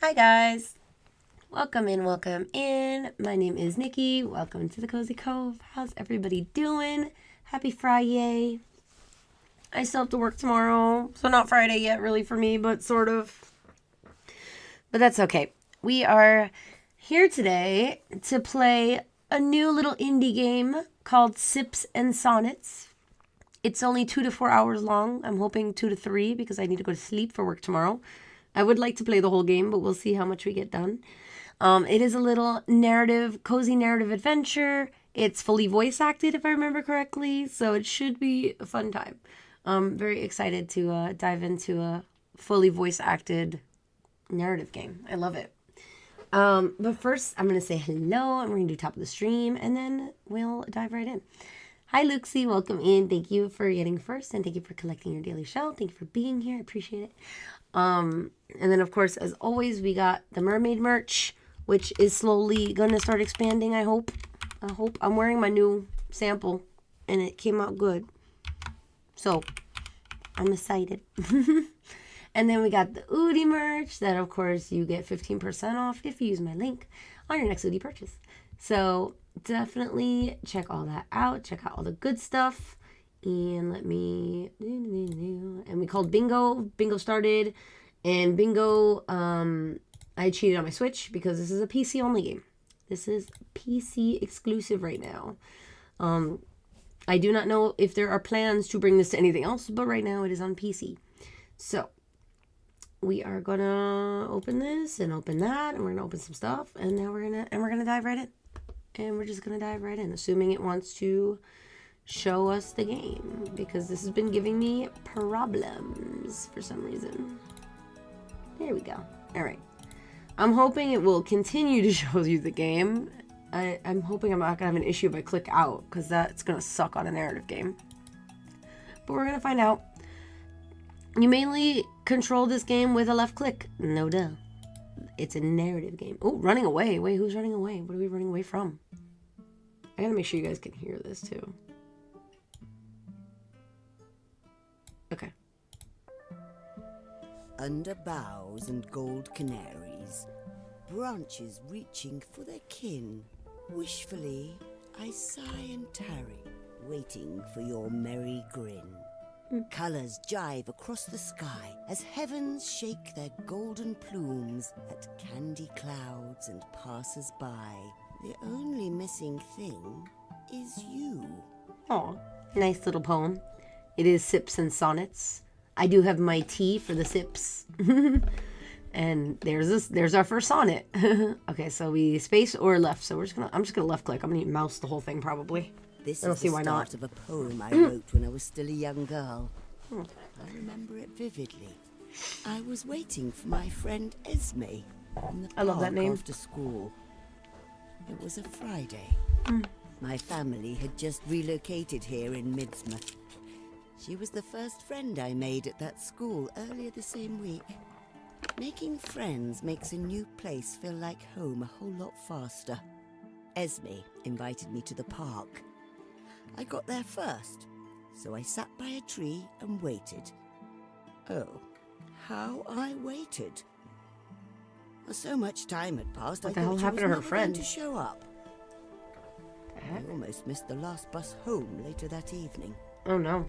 Hi guys, welcome in. My name is Nikki. Welcome to the Cozy Cove. How's everybody doing? Happy Friday. I still have to work tomorrow, so not Friday yet really for me, but sort of. But that's okay. We are here today to play a new little indie game called Sips and Sonnets. It's only 2 to 4 hours long. I'm hoping 2 to 3 because I need to go to sleep for work tomorrow. I would like to play the whole game, but we'll see how much we get done. It is a little cozy narrative adventure. It's fully voice acted, if I remember correctly, so it should be a fun time. I'm very excited to dive into a fully voice acted narrative game. I love it. But first, I'm going to say hello, and we're going to do top of the stream, and then we'll dive right in. Hi, Luxie. Welcome in. Thank you for getting first, and thank you for collecting your daily shell. Thank you for being here. I appreciate it. And then, of course, as always, we got the mermaid merch, which is slowly going to start expanding, I hope. I'm wearing my new sample, and it came out good. So, I'm excited. And then we got the Oodie merch that, of course, you get 15% off if you use my link on your next Oodie purchase. So, definitely check all that out. Check out all the good stuff. And and we called Bingo. Bingo started. And Bingo, I cheated on my Switch because this is a PC only game. This is PC exclusive right now. I do not know if there are plans to bring this to anything else, but right now it is on PC. So, we are gonna open this and open that, and we're gonna open some stuff, and now we're gonna dive right in. And we're just gonna dive right in, assuming it wants to show us the game, because this has been giving me problems for some reason. There we go. All right. I'm hoping it will continue to show you the game. I'm hoping I'm not gonna have an issue if I click out, because that's gonna suck on a narrative game. But we're gonna find out. You mainly control this game with a left click. No duh. It's a narrative game. Oh, running away. Wait, who's running away? What are we running away from? I gotta make sure you guys can hear this too. Okay. Under boughs and gold canaries, branches reaching for their kin, wishfully I sigh and tarry, waiting for your merry grin. Colours jive across the sky as heavens shake their golden plumes at candy clouds and passers-by. The only missing thing is you. Aw, nice little poem. It is Sips and Sonnets. I do have my T for the sips. And there's our first sonnet. Okay, so we space or left. So I'm just gonna left click. I'm gonna mouse the whole thing probably. This I don't is see the why start not. of a poem I wrote when I was still a young girl. I remember it vividly. I was waiting for my friend Esme in the I love that park name. after school. It was a Friday. My family had just relocated here in Midsmouth. She was the first friend I made at that school earlier the same week. Making friends makes a new place feel like home a whole lot faster. Esme invited me to the park. I got there first, so I sat by a tree and waited. Oh, how I waited. So much time had passed, What I the hell thought she happened was to her never friend? going to show up. I almost missed the last bus home later that evening. Oh no.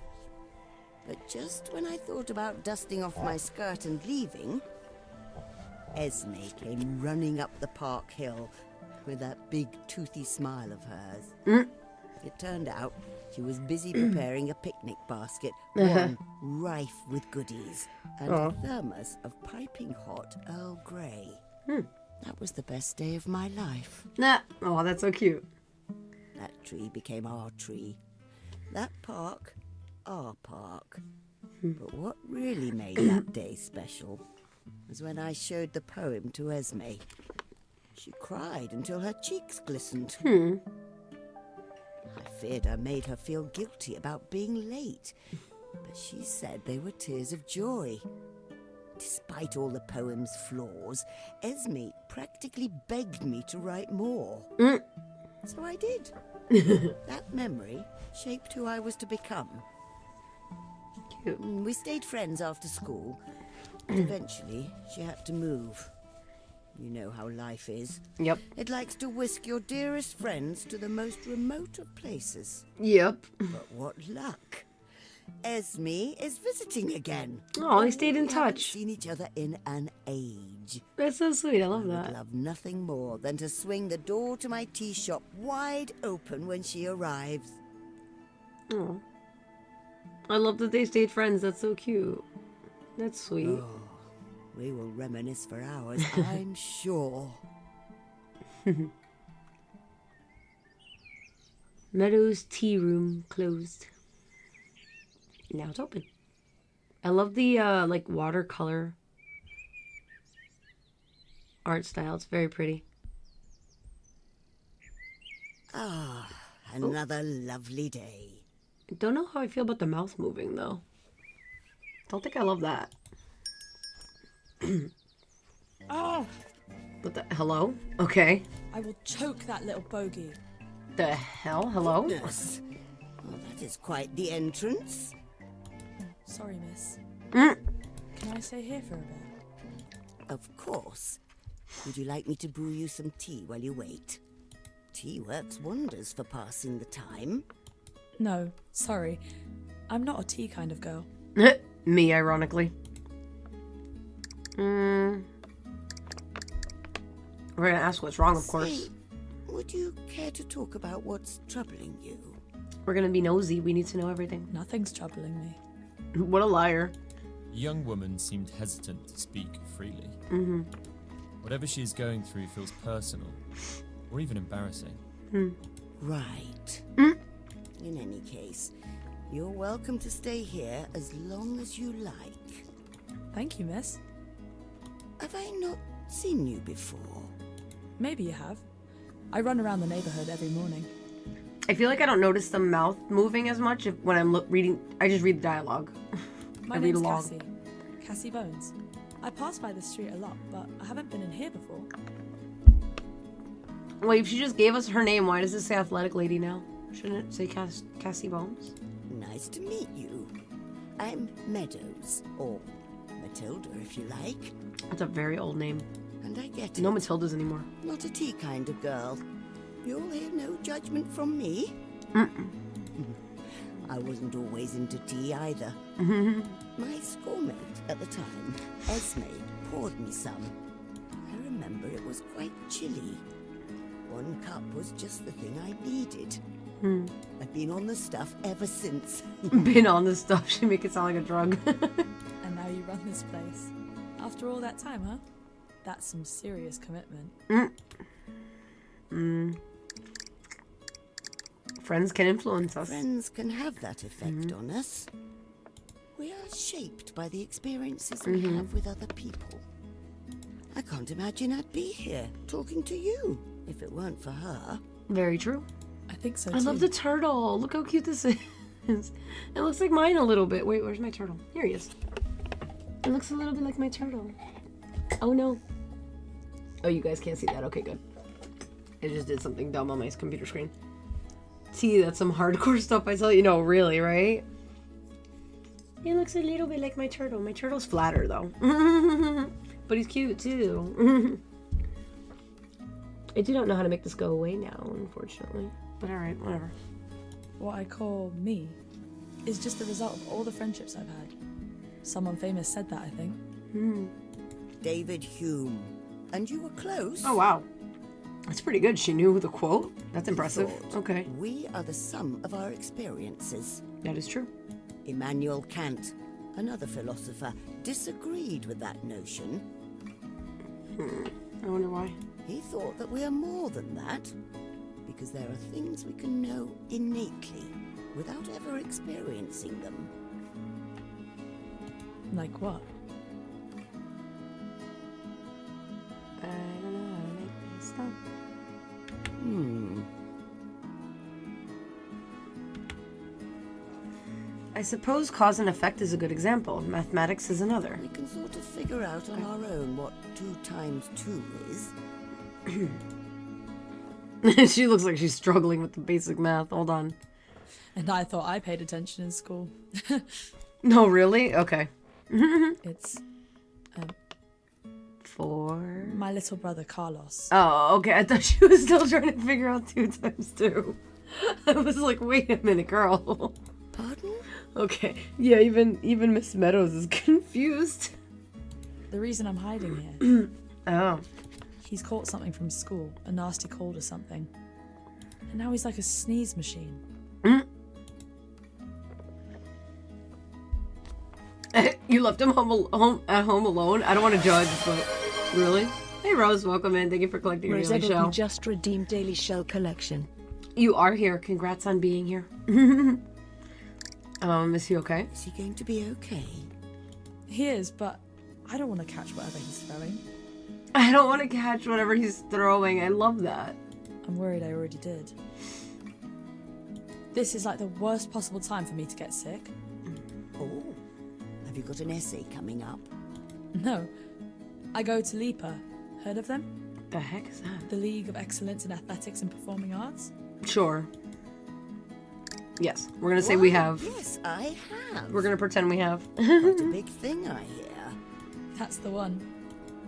But just when I thought about dusting off my skirt and leaving, Esme came running up the park hill with that big toothy smile of hers. It turned out she was busy preparing a picnic basket, one rife with goodies, and a thermos of piping hot Earl Grey. That was the best day of my life. Oh, that's so cute. That tree became our tree. That park, our park. But what really made that day special was when I showed the poem to Esme. She cried until her cheeks glistened. I feared I made her feel guilty about being late, but she said they were tears of joy. Despite all the poem's flaws, Esme practically begged me to write more. So I did. That memory shaped who I was to become. Cute. We stayed friends after school, but eventually she had to move. You know how life is. Yep. It likes to whisk your dearest friends to the most remote of places. Yep. But what luck. Esme is visiting again. Oh, they stayed in We haven't touch. seen each other in an age. That's so sweet. I love I that. would love nothing more than to swing the door to my tea shop wide open when she arrives. Oh. I love that they stayed friends. That's so cute. That's sweet. Oh, we will reminisce for hours, I'm sure. Meadows tea room closed. Now it's open. I love the like watercolor art style. It's very pretty. Ah, another lovely day. I don't know how I feel about the mouth moving though. Don't think I love that. Oh, What the hello? Okay. I will choke that little bogey. The hell? Hello? Yes. Well, that is quite the entrance. Sorry, miss. Mm. Can I stay here for a bit? Of course. Would you like me to brew you some tea while you wait? Tea works wonders for passing the time. No, sorry. I'm not a tea kind of girl. Me, ironically. We're gonna ask what's wrong, of course. Say, would you care to talk about what's troubling you? We're gonna be nosy. We need to know everything. Nothing's troubling me. What a liar. The young woman seemed hesitant to speak freely. Mm-hmm. Whatever she is going through feels personal, or even embarrassing. Right. Mm. In any case, you're welcome to stay here as long as you like. Thank you, miss. Have I not seen you before? Maybe you have. I run around the neighborhood every morning. I feel like I don't notice the mouth moving as much when I'm reading. I just read the dialogue. My I read name's along. Cassie. Cassie Bones. I pass by this street a lot, but I haven't been in here before. Wait, if she just gave us her name, why does it say athletic lady now? Shouldn't it say Cassie Bones? Nice to meet you. I'm Meadows, or Matilda if you like. That's a very old name. And I get No it. Matildas anymore. Not a tea kind of girl. You'll hear no judgment from me. I wasn't always into tea either. My schoolmate at the time, Esme, poured me some. I remember it was quite chilly. One cup was just the thing I needed. I've been on the stuff ever since. Been on this stuff. She make it sound like a drug. And now you run this place. After all that time, huh? That's some serious commitment. Friends can influence us. Friends can have that effect on us. We are shaped by the experiences we have with other people. I can't imagine I'd be here talking to you if it weren't for her. Very true. I think so too. I love the turtle. Look how cute this is. It looks like mine a little bit. Wait, where's my turtle? Here he is. It looks a little bit like my turtle. Oh no. Oh, you guys can't see that. Okay, good. It just did something dumb on my computer screen. See, that's some hardcore stuff I tell you. No, really, right? It looks a little bit like my turtle. My turtle's flatter, though. But he's cute, too. I do not know how to make this go away now, unfortunately. But alright, whatever. What I call me is just the result of all the friendships I've had. Someone famous said that, I think. David Hume. And you were close. Oh, wow. That's pretty good. She knew the quote. That's impressive. Thought, Okay. We are the sum of our experiences. That is true. Immanuel Kant, another philosopher, disagreed with that notion. I wonder why. He thought that we are more than that, because there are things we can know innately without ever experiencing them. Like what? I don't know how to make this stuff. I suppose cause and effect is a good example. Mathematics is another. We can sort of figure out on our own what 2 times 2 is. She looks like she's struggling with the basic math. Hold on. And I thought I paid attention in school. No, really? Okay. It's for... My little brother, Carlos. Oh, okay. I thought she was still trying to figure out 2 times 2. I was like, wait a minute, girl. Pardon? Okay. Yeah, even Miss Meadows is confused. The reason I'm hiding here, Oh. he's caught something from school, a nasty cold or something. And now he's like a sneeze machine. You left him at home alone? I don't want to judge, but really? Hey, Rose, welcome in. Thank you for collecting your daily shell. Just redeemed daily shell collection. You are here. Congrats on being here. Is he okay? Is he going to be okay? He is, but I don't want to catch whatever he's throwing. I don't want to catch whatever he's throwing. I love that. I'm worried I already did. This is like the worst possible time for me to get sick. Oh, have you got an essay coming up? No. I go to LIPA. Heard of them? The heck is that? The League of Excellence in Athletics and Performing Arts? Sure. Yes, we're gonna say we have. Yes, I have. We're gonna pretend we have. Quite a big thing, I hear. That's the one.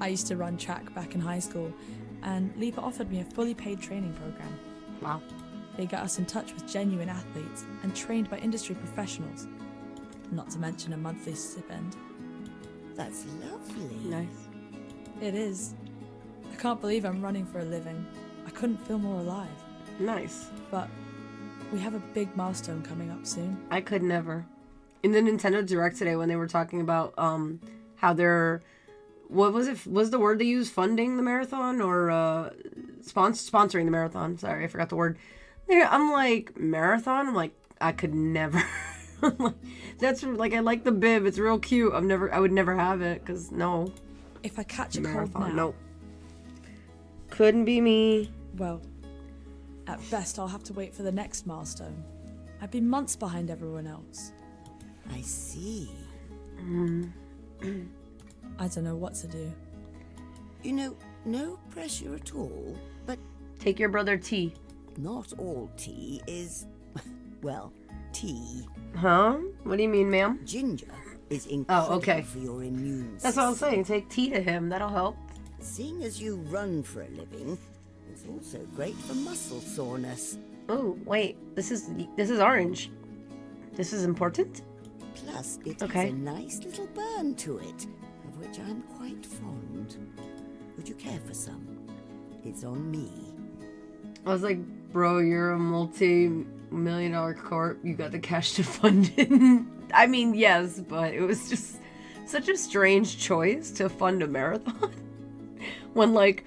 I used to run track back in high school, and LIPA offered me a fully paid training program. Wow. They got us in touch with genuine athletes and trained by industry professionals. Not to mention a monthly stipend. That's lovely. Nice. It is. I can't believe I'm running for a living. I couldn't feel more alive. Nice. But we have a big milestone coming up soon. I could never. In the Nintendo Direct today, when they were talking about how they're, what was it? Was the word they used funding the marathon or sponsoring the marathon? Sorry, I forgot the word. I'm like, marathon? I'm like, I could never. That's like, I like the bib. It's real cute. I would never have it because no. If I catch a Marathon, cold now, nope. Couldn't be me. well, at best I'll have to wait for the next milestone. I'd be months behind everyone else. I see. I don't know what to do. You know, no pressure at all, but Take your brother T. not all tea is, well, tea. Huh? What do you mean, ma'am? Ginger is incredible okay. for your immune That's what I was system. saying. Take tea to him. That'll help. Seeing as you run for a living, it's also great for muscle soreness. Oh, wait. This is orange. This is important? Plus, it Okay. has a nice little burn to it, of which I'm quite fond. Would you care for some? It's on me. I was like, bro, you're a multi-million-dollar corp. You got the cash to fund it. I mean, yes, but it was just such a strange choice to fund a marathon. When, like,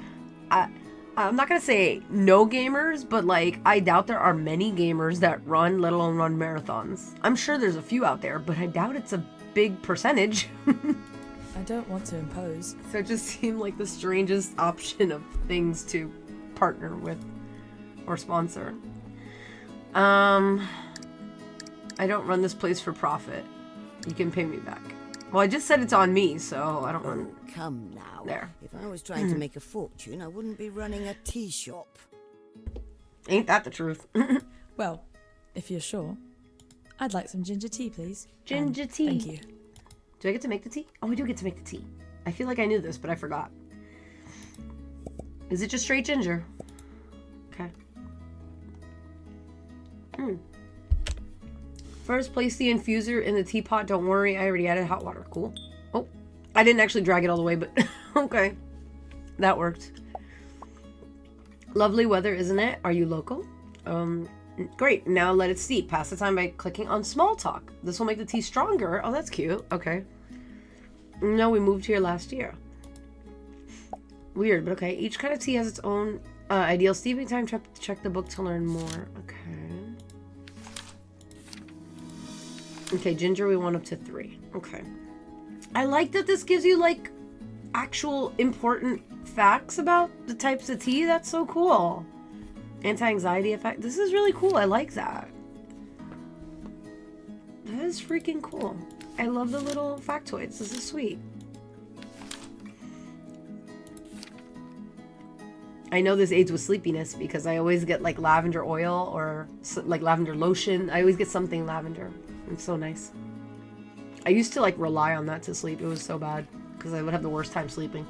I'm not going to say no gamers, but, like, I doubt there are many gamers that run, let alone run marathons. I'm sure there's a few out there, but I doubt it's a big percentage. I don't want to impose. So it just seemed like the strangest option of things to partner with or sponsor. I don't run this place for profit. You can pay me back. Well, I just said it's on me, so I don't want... Oh, come now. There. If I was trying to make a fortune, I wouldn't be running a tea shop. Ain't that the truth? Well, if you're sure, I'd like some ginger tea, please. Ginger tea. Thank you. Do I get to make the tea? Oh, I do get to make the tea. I feel like I knew this, but I forgot. Is it just straight ginger? Okay. First, place the infuser in the teapot. Don't worry, I already added hot water. Cool. Oh, I didn't actually drag it all the way, but okay. That worked. Lovely weather, isn't it? Are you local? Great. Now let it steep. Pass the time by clicking on small talk. This will make the tea stronger. Oh, that's cute. Okay. No, we moved here last year. Weird, but okay. Each kind of tea has its own ideal steeping time. Check the book to learn more. Okay. Okay, ginger we want up to 3. Okay. I like that this gives you, like, actual important facts about the types of tea. That's so cool. Anti-anxiety effect. This is really cool. I like that. That is freaking cool. I love the little factoids. This is sweet. I know this aids with sleepiness because I always get like lavender oil or like lavender lotion. I always get something lavender. It's so nice. I used to like rely on that to sleep. It was so bad because I would have the worst time sleeping.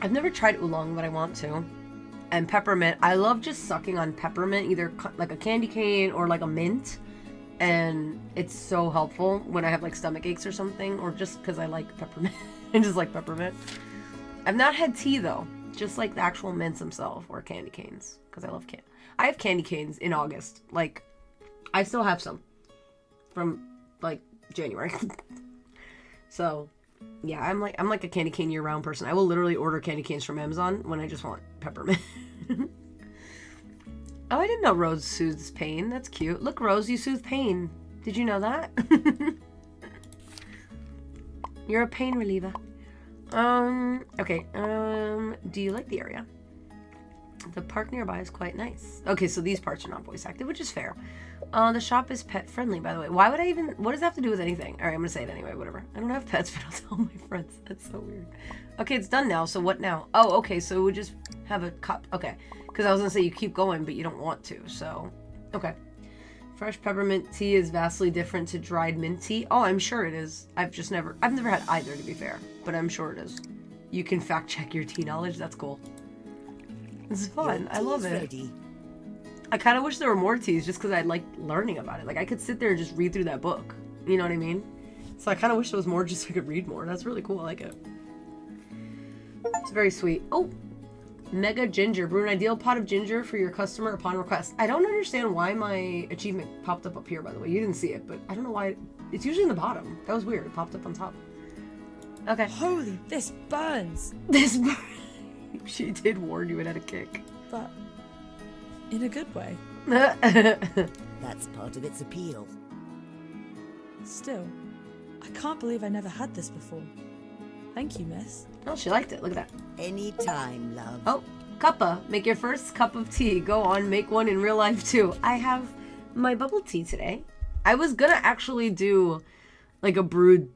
I've never tried oolong, but I want to. And peppermint. I love just sucking on peppermint, either like a candy cane or like a mint. And it's so helpful when I have like stomach aches or something, or just because I like peppermint. I just like peppermint. I've not had tea though, just like the actual mints themselves or candy canes, because I love candy. I have candy canes in August. Like, I still have some from like January. So, yeah, I'm like a candy cane year-round person. I will literally order candy canes from Amazon when I just want peppermint. Oh, I didn't know Rose soothes pain. That's cute. Look, Rose, you soothe pain. Did you know that? You're a pain reliever. Okay. Do you like the area? The park nearby is quite nice. Okay, so these parts are not voice acted, which is fair. The shop is pet friendly, by the way. Why would I even... What does that have to do with anything? Alright, I'm gonna say it anyway, whatever. I don't have pets, but I'll tell my friends. That's so weird. Okay, it's done now, so what now? Oh, okay, so we just have a cup. Okay. Because I was gonna say you keep going, but you don't want to, so... Okay. Fresh peppermint tea is vastly different to dried mint tea. Oh, I'm sure it is. I've never had either, to be fair. But I'm sure it is. You can fact check your tea knowledge. That's cool. This is fun. I love it. Ready. I kind of wish there were more teas just because I like learning about it. Like, I could sit there and just read through that book. You know what I mean? So I kind of wish there was more just so I could read more. That's really cool. I like it. It's very sweet. Oh! Mega ginger. Brew an ideal pot of ginger for your customer upon request. I don't understand why my achievement popped up here, by the way. You didn't see it, but I don't know why. It's usually in the bottom. That was weird. It popped up on top. Okay. Holy, this burns. This burns. She did warn you it had a kick. But in a good way. That's part of its appeal. Still, I can't believe I never had this before. Thank you, miss. Oh, she liked it. Look at that. Anytime, love. Oh, cuppa. Make your first cup of tea. Go on, make one in real life too. I have my bubble tea today. I was gonna actually do like a brewed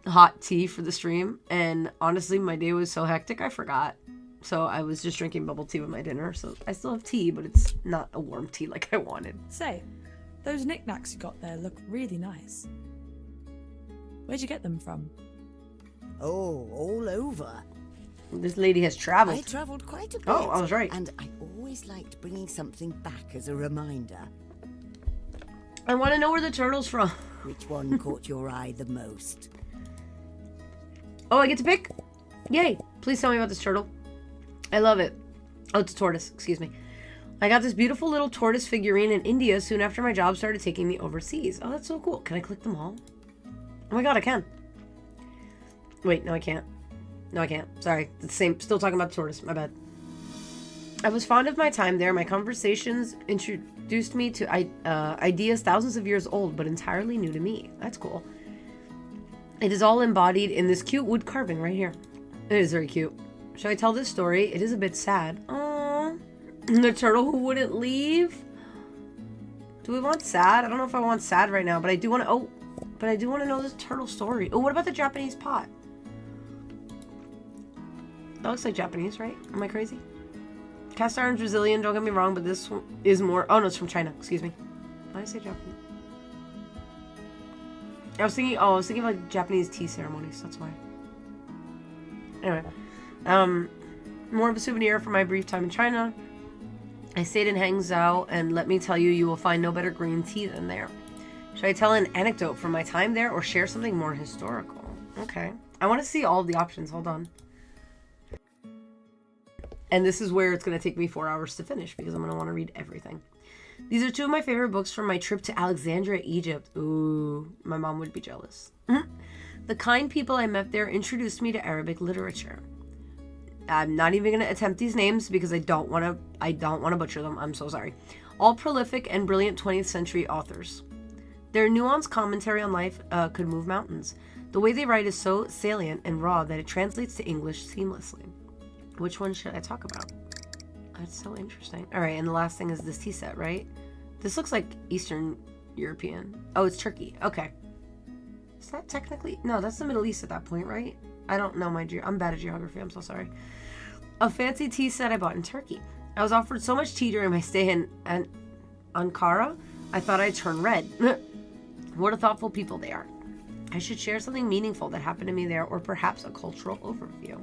hot tea for the stream, and honestly my day was so hectic I forgot. So I was just drinking bubble tea with my dinner. So I still have tea, but it's not a warm tea like I wanted. Say, those knickknacks you got there look really nice. Where'd you get them from? Oh, all over. This lady has traveled. I travelled quite a bit. Oh, I was right. And I always liked bringing something back as a reminder. I want to know where the turtle's from. Which one caught your eye the most? Oh, I get to pick? Yay. Please tell me about this turtle. I love it. Oh, it's a tortoise. Excuse me. I got this beautiful little tortoise figurine in India soon after my job started taking me overseas. Oh, that's so cool. Can I click them all? Oh my god, I can. Wait, no I can't. No, I can't. Sorry. It's the same. Still talking about the tortoise. My bad. I was fond of my time there. My conversations introduced me to ideas thousands of years old, but entirely new to me. That's cool. It is all embodied in this cute wood carving right here. It is very cute. Should I tell this story? It is a bit sad. Aww. The turtle who wouldn't leave? Do we want sad? I don't know if I want sad right now, but I do want to... Oh, but I do want to know this turtle story. Oh, what about the Japanese pot? That looks like Japanese, right? Am I crazy? Cast iron's Brazilian, don't get me wrong, but this one is more... Oh, no, it's from China. Excuse me. Why did I say Japanese? I was thinking of like Japanese tea ceremonies. That's why. Anyway. More of a souvenir from my brief time in China. I stayed in Hangzhou, and let me tell you, you will find no better green tea than there. Should I tell an anecdote from my time there, or share something more historical? Okay. I want to see all of the options. Hold on. And this is where it's going to take me 4 hours to finish, because I'm going to want to read everything. These are two of my favorite books from my trip to Alexandria, Egypt. Ooh, my mom would be jealous. The kind people I met there introduced me to Arabic literature. I'm not even going to attempt these names because I don't want to butcher them. I'm so sorry. All prolific and brilliant 20th century authors. Their nuanced commentary on life could move mountains. The way they write is so salient and raw that it translates to English seamlessly. Which one should I talk about? That's so interesting. All right, and the last thing is this tea set, right? This looks like Eastern European. Oh, it's Turkey. Okay. Is that technically... No, that's the Middle East at that point, right? I don't know I'm bad at geography. I'm so sorry. A fancy tea set I bought in Turkey. I was offered so much tea during my stay in Ankara, I thought I'd turn red. What a thoughtful people they are. I should share something meaningful that happened to me there, or perhaps a cultural overview.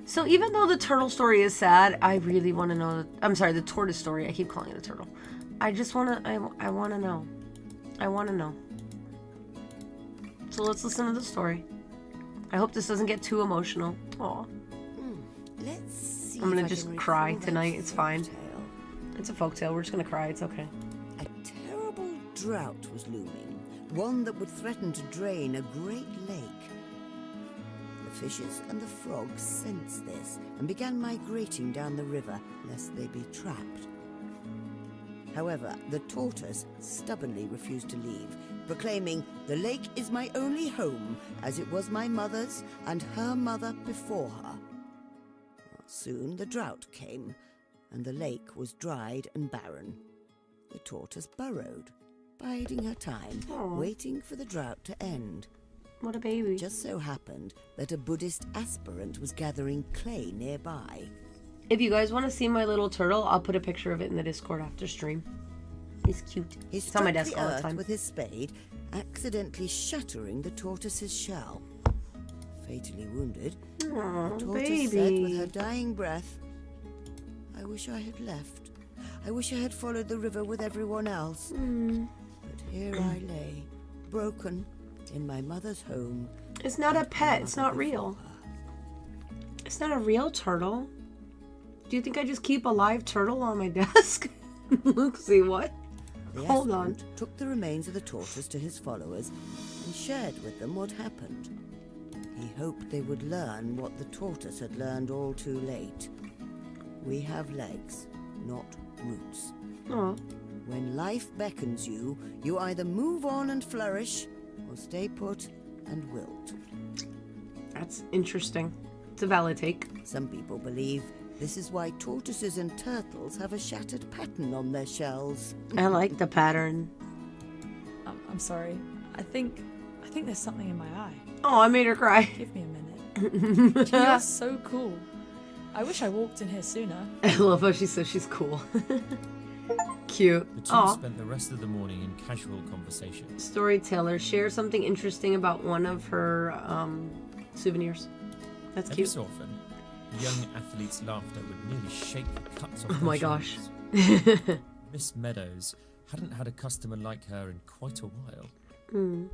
So even though the turtle story is sad, I really want to know. I'm sorry, the tortoise story. I keep calling it a turtle. I just want to. I want to know. I want to know. So let's listen to the story. I hope this doesn't get too emotional. Aw. Let's see. I'm gonna if I just can cry recall that tonight. It's fine. folktale. It's a folktale. We're just gonna cry. It's okay. A terrible drought was looming, one that would threaten to drain a great lake. The fishes and the frogs sensed this and began migrating down the river lest they be trapped. However, the tortoise stubbornly refused to leave, proclaiming, "The lake is my only home, as it was my mother's and her mother before her." Soon the drought came, and the lake was dried and barren. The tortoise burrowed, biding her time, waiting for the drought to end. What a baby. Just so happened that a Buddhist aspirant was gathering clay nearby. If you guys want to see my little turtle, I'll put a picture of it in the Discord after stream. He's cute. He It's on my struck desk the all the earth time. with his spade, accidentally shattering the tortoise's shell. Fatally wounded, Aw, the tortoise said with her baby. dying breath, "I wish I had left. I wish I had followed the river with everyone else. But here I lay, broken, in my mother's home." It's not a and pet. her It's mother not before real. her. It's not a real turtle. Do you think I just keep a live turtle on my desk? Luxie, what? The Hold on. aspirant took the remains of the tortoise to his followers and shared with them what happened. He hoped they would learn what the tortoise had learned all too late. We have legs, not roots. Oh, When life beckons you, you either move on and flourish, or stay put and wilt. that's interesting. It's a valid take. Some people believe this is why tortoises and turtles have a shattered pattern on their shells. I like the pattern. I'm sorry. I think there's something in my eye. Oh, I made her cry. Give me a minute. You're so cool. I wish I walked in here sooner. I love how she says she's cool. Cute. The two Aw. spent the rest of the morning in casual conversation. Storyteller, share something interesting about one of her souvenirs. That's Every cute. so often, the young athlete's laughter would nearly shake the cuts off Oh their my gosh. shoulders. Miss Meadows hadn't had a customer like her in quite a while.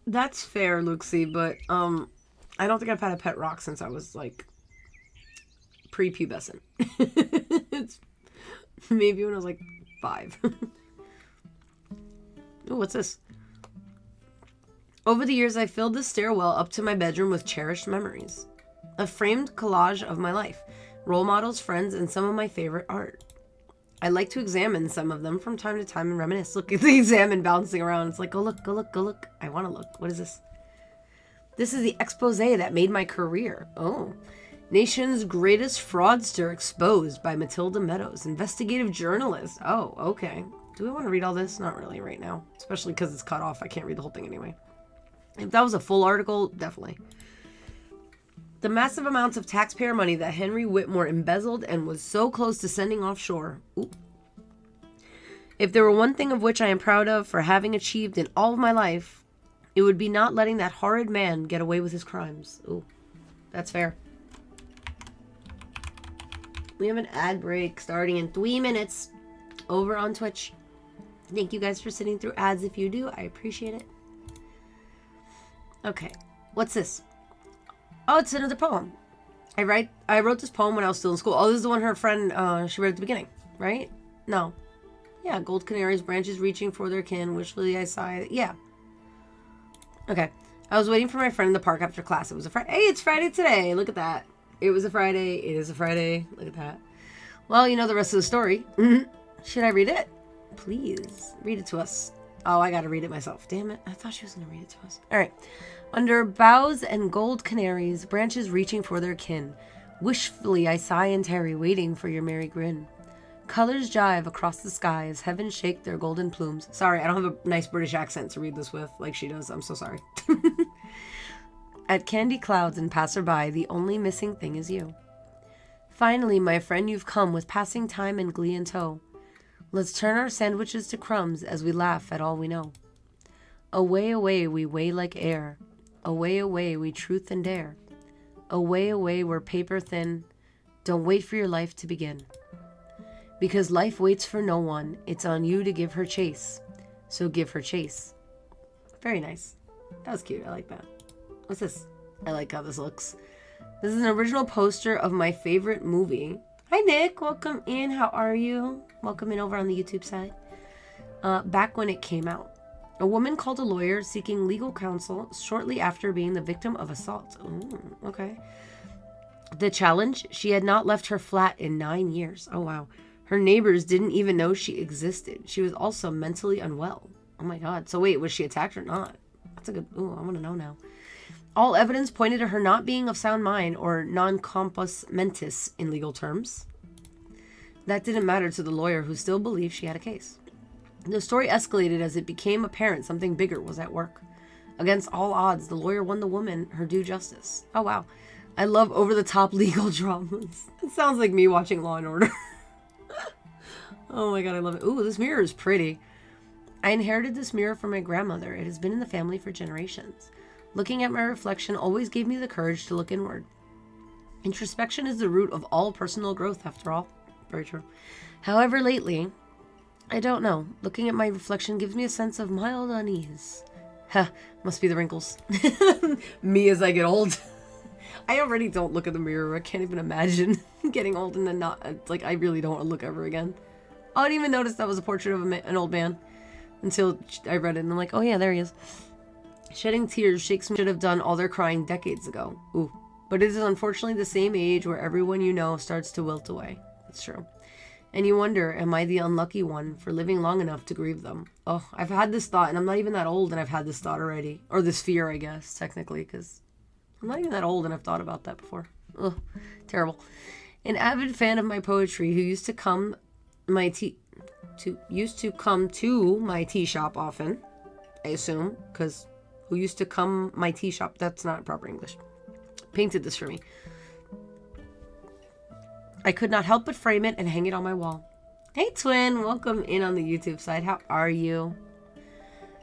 That's fair, Luxie, but I don't think I've had a pet rock since I was like prepubescent. It's maybe when I was like 5. Oh, what's this? Over the years, I filled the stairwell up to my bedroom with cherished memories. A framed collage of my life, role models, friends, and some of my favorite art. I like to examine some of them from time to time and reminisce. Look at the examine bouncing around. It's like, go look, go look, go look. I want to look. What is this? This is the expose that made my career. Oh. Nation's greatest fraudster exposed by Matilda Meadows, investigative journalist. Oh, okay. Do I want to read all this? Not really right now. Especially because it's cut off. I can't read the whole thing anyway. If that was a full article, definitely. The massive amounts of taxpayer money that Henry Whitmore embezzled and was so close to sending offshore. Ooh. If there were one thing of which I am proud of for having achieved in all of my life, it would be not letting that horrid man get away with his crimes. Ooh, that's fair. We have an ad break starting in 3 minutes over on Twitch. Thank you guys for sitting through ads. If you do, I appreciate it. Okay, what's this? Oh, it's another poem. I wrote this poem when I was still in school. Oh, this is the one her friend, she read at the beginning, right? No. Yeah, gold canaries, branches reaching for their kin, wishfully I sigh. Yeah. Okay. I was waiting for my friend in the park after class. It was a Friday. Hey, it's Friday today. Look at that. It was a Friday. It is a Friday. Look at that. Well, you know the rest of the story. Should I read it? Please, read it to us. Oh, I gotta read it myself. Damn it. I thought she was gonna read it to us. All right. Under boughs and gold canaries, branches reaching for their kin, wishfully I sigh and tarry, waiting for your merry grin. Colors jive across the sky as heavens shake their golden plumes. Sorry, I don't have a nice British accent to read this with like she does. I'm so sorry. At candy clouds and passerby, the only missing thing is you. Finally, my friend, you've come with passing time and glee in tow. Let's turn our sandwiches to crumbs as we laugh at all we know. Away, away, we weigh like air. Away, away, we truth and dare. away, away, we're paper thin. Don't wait for your life to begin. Because life waits for no one. It's on you to give her chase. So give her chase. Very nice. That was cute. I like that. What's this? I like how this looks. This is an original poster of my favorite movie. Hi, Nick. Welcome in. How are you? Welcome in over on the YouTube side. Back when it came out. A woman called a lawyer seeking legal counsel shortly after being the victim of assault. Ooh, okay. The challenge? She had not left her flat in 9 years. Oh, wow. Her neighbors didn't even know she existed. She was also mentally unwell. Oh, my God. So, wait, was she attacked or not? That's a good... Ooh, I want to know now. All evidence pointed to her not being of sound mind or non compos mentis in legal terms. That didn't matter to the lawyer who still believed she had a case. The story escalated as it became apparent something bigger was at work. Against all odds, the lawyer won the woman her due justice. Oh, wow. I love over-the-top legal dramas. It sounds like me watching Law & Order. Oh my God, I love it. Ooh, this mirror is pretty. I inherited this mirror from my grandmother. It has been in the family for generations. Looking at my reflection always gave me the courage to look inward. Introspection is the root of all personal growth, after all. Very true. However, lately... I don't know. Looking at my reflection gives me a sense of mild unease. Huh, must be the wrinkles. Me as I get old. I already don't look at the mirror. I can't even imagine getting old and then not... Like, I really don't want to look ever again. I didn't even notice that was a portrait of an old man. Until I read it and I'm like, oh yeah, there he is. Shedding tears shakes me should have done all their crying decades ago. Ooh. But it is unfortunately the same age where everyone you know starts to wilt away. That's true. And you wonder, am I the unlucky one for living long enough to grieve them? Oh, I've had this thought, and I'm not even that old, and I've had this thought already. Or this fear, I guess, technically, because I'm not even that old, and I've thought about that before. Ugh, terrible. An avid fan of my poetry who used to come to my tea shop often, I assume, because who used to come my tea shop, that's not proper English, painted this for me. I could not help but frame it and hang it on my wall. Hey, twin. Welcome in on the YouTube side. How are you?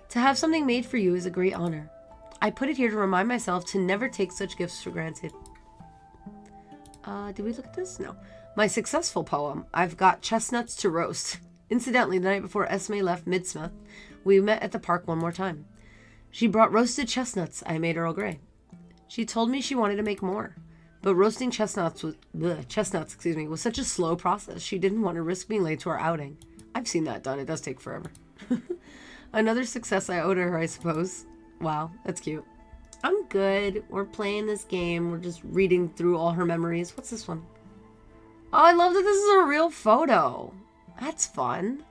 To have something made for you is a great honor. I put it here to remind myself to never take such gifts for granted. Did we look at this? No. My successful poem, I've Got Chestnuts to Roast. Incidentally, the night before Esme left Midsmith, we met at the park one more time. She brought roasted chestnuts. I made Earl Grey. She told me she wanted to make more. But roasting chestnuts was such a slow process. She didn't want to risk being late to our outing. I've seen that done. It does take forever. Another success I owed her, I suppose. Wow, that's cute. I'm good. We're playing this game. We're just reading through all her memories. What's this one? Oh, I love that this is a real photo. That's fun.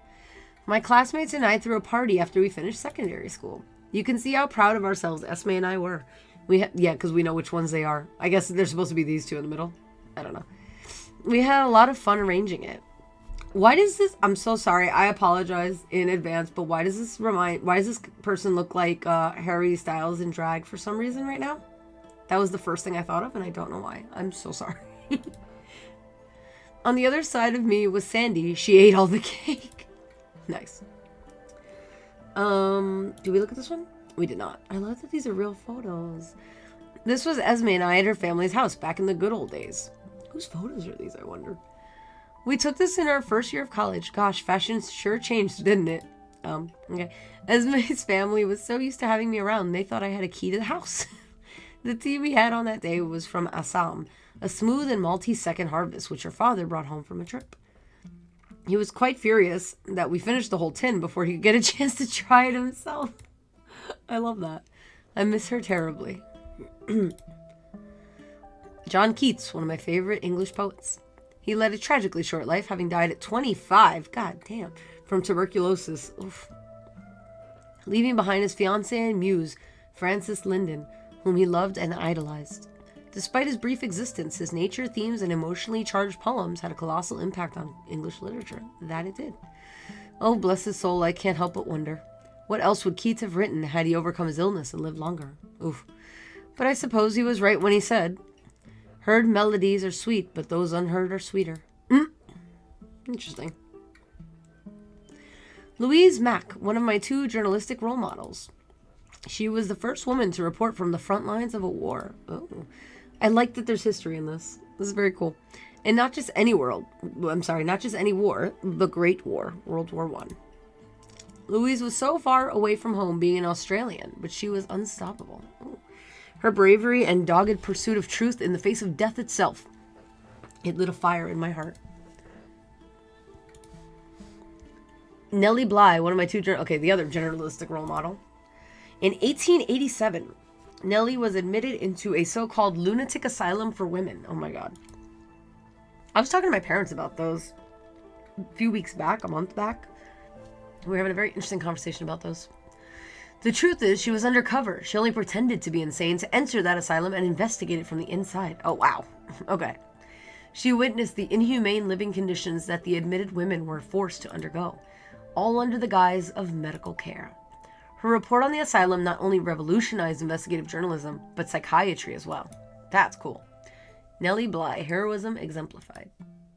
My classmates and I threw a party after we finished secondary school. You can see how proud of ourselves Esme and I were. Yeah, because we know which ones they are. I guess they're supposed to be these two in the middle. I don't know. We had a lot of fun arranging it. Why does this... I'm so sorry. I apologize in advance, but why does this person look like Harry Styles in drag for some reason right now? That was the first thing I thought of, and I don't know why. I'm so sorry. On the other side of me was Sandy. She ate all the cake. Nice. Do we look at this one? We did not. I love that these are real photos. This was Esme and I at her family's house back in the good old days. Whose photos are these, I wonder? We took this in our first year of college. Gosh, fashion sure changed, didn't it? Okay. Esme's family was so used to having me around, they thought I had a key to the house. The tea we had on that day was from Assam, a smooth and malty second harvest, which her father brought home from a trip. He was quite furious that we finished the whole tin before he could get a chance to try it himself. I love that. I miss her terribly. John Keats, one of my favorite English poets. He led a tragically short life, having died at 25, god damn, from tuberculosis. Oof. Leaving behind his fiancée and muse, Frances Linden, whom he loved and idolized. Despite his brief existence, his nature, themes, and emotionally charged poems had a colossal impact on English literature. That it did. Oh, bless his soul, I can't help but wonder. What else would Keats have written had he overcome his illness and lived longer? Oof. But I suppose he was right when he said, heard melodies are sweet, but those unheard are sweeter. Interesting. Louise Mack, one of my two journalistic role models. She was the first woman to report from the front lines of a war. Oh. I like that there's history in this. This is very cool. And not just any world. I'm sorry, not just any war. The Great War. World War I. Louise was so far away from home being an Australian, but she was unstoppable. Ooh. Her bravery and dogged pursuit of truth in the face of death itself. It lit a fire in my heart. Nellie Bly, one of my the other journalistic role model. In 1887, Nellie was admitted into a so-called lunatic asylum for women. Oh my God. I was talking to my parents about those a few weeks back, a month back. We were having a very interesting conversation about those. The truth is, she was undercover. She only pretended to be insane to enter that asylum and investigate it from the inside. Oh, wow. Okay. She witnessed the inhumane living conditions that the admitted women were forced to undergo, all under the guise of medical care. Her report on the asylum not only revolutionized investigative journalism, but psychiatry as well. That's cool. Nellie Bly, heroism exemplified.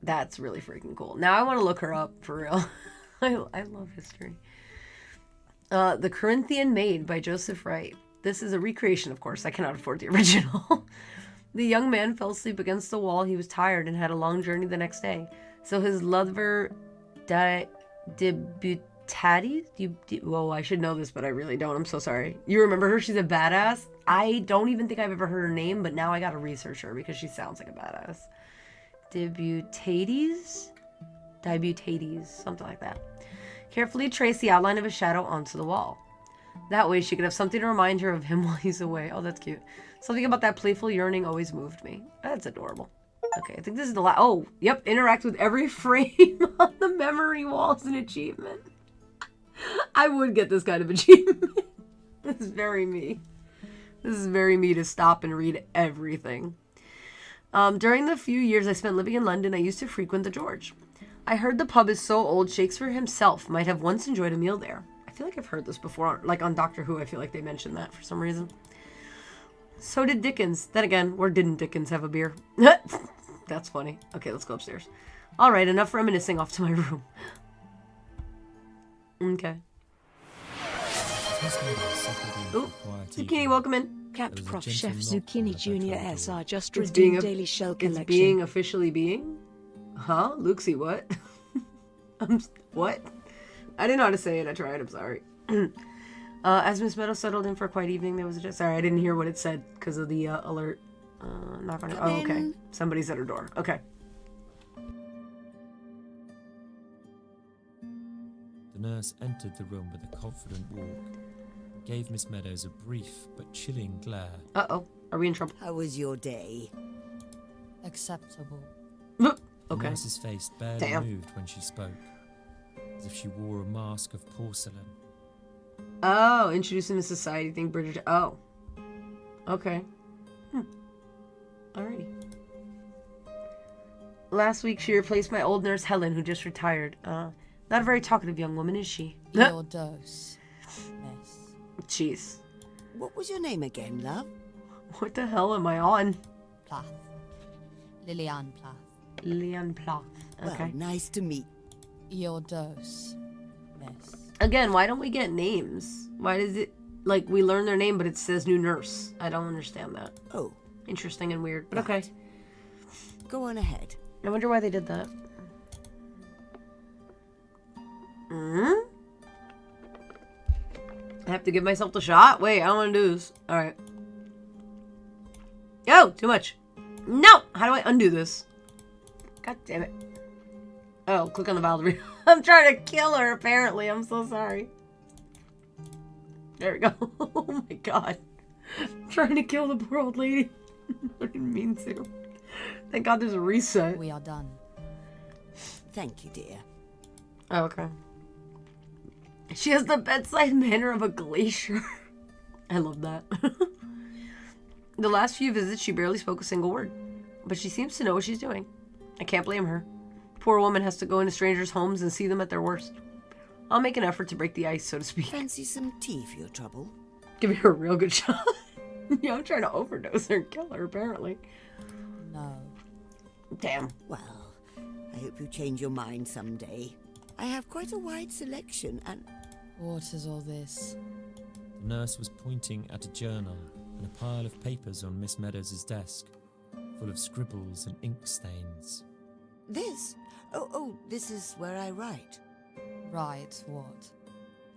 That's really freaking cool. Now I want to look her up, for real. I love history. The Corinthian Maid by Joseph Wright. This is a recreation, of course. I cannot afford the original. The young man fell asleep against the wall. He was tired and had a long journey the next day. So his lover debutated. Whoa, I should know this, but I really don't. I'm so sorry. You remember her? She's a badass. I don't even think I've ever heard her name, but now I gotta research her because she sounds like a badass. Debutates, something like that. Carefully trace the outline of a shadow onto the wall. That way she could have something to remind her of him while he's away. Oh, that's cute. Something about that playful yearning always moved me. That's adorable. Okay, I think this is the last. Oh, yep. Interact with every frame on the memory wall is an achievement. I would get this kind of achievement. This is very me. This is very me to stop and read everything. During the few years I spent living in London, I used to frequent the George. I heard the pub is so old, Shakespeare himself might have once enjoyed a meal there. I feel like I've heard this before, like on Doctor Who. I feel like they mentioned that for some reason. So did Dickens. Then again, where didn't Dickens have a beer? That's funny. Okay, let's go upstairs. All right, enough reminiscing, off to my room. Okay. Ooh, Zucchini, welcome in. Capped Prof Chef Zucchini Jr. SR just It's redeemed Daily Shell Collection. It's being officially being? Huh? Luxie, what? What? I didn't know how to say it. I tried. I'm sorry. As Miss Meadows settled in for a quiet evening, there was a... Sorry, I didn't hear what it said because of the alert. Knock on it. Oh, okay. Somebody's at her door. Okay. The nurse entered the room with a confident walk, gave Miss Meadows a brief but chilling glare. Uh-oh. Are we in trouble? How was your day? Acceptable. The Okay. nurse's face barely moved when she spoke, as if she wore a mask of porcelain. Oh, introducing the society thing, Bridget. Oh. Okay. Alrighty. Last week, she replaced my old nurse, Helen, who just retired. Not a very talkative young woman, is she? Your dose, miss. Jeez. What was your name again, love? What the hell am I on? Plath. Lillian Plath. Lillian Plath. Okay. Well, nice to meet. Your dose, miss. Again, why don't we get names? Why does it... Like, we learn their name, but it says new nurse. I don't understand that. Oh. Interesting and weird, but Right. okay. Go on ahead. I wonder why they did that. I have to give myself the shot? Wait, I don't want to do this. Alright. Oh, too much. No! How do I undo this? God damn it. Oh, click on the Valerie. I'm trying to kill her, apparently. I'm so sorry. There we go. Oh my god. I'm trying to kill the poor old lady. I didn't mean to. Thank god there's a reset. We are done. Thank you, dear. Oh, okay. She has the bedside manner of a glacier. I love that. The last few visits, she barely spoke a single word. But she seems to know what she's doing. I can't blame her. Poor woman has to go into strangers' homes and see them at their worst. I'll make an effort to break the ice, so to speak. Fancy some tea for your trouble? Give her a real good shot. Yeah, I'm trying to overdose her and kill her, apparently. No. Damn. Well, I hope you change your mind someday. I have quite a wide selection and... What is all this? The nurse was pointing at a journal and a pile of papers on Miss Meadows' desk. full of scribbles and ink stains. This? Oh, this is where I write. Right, what?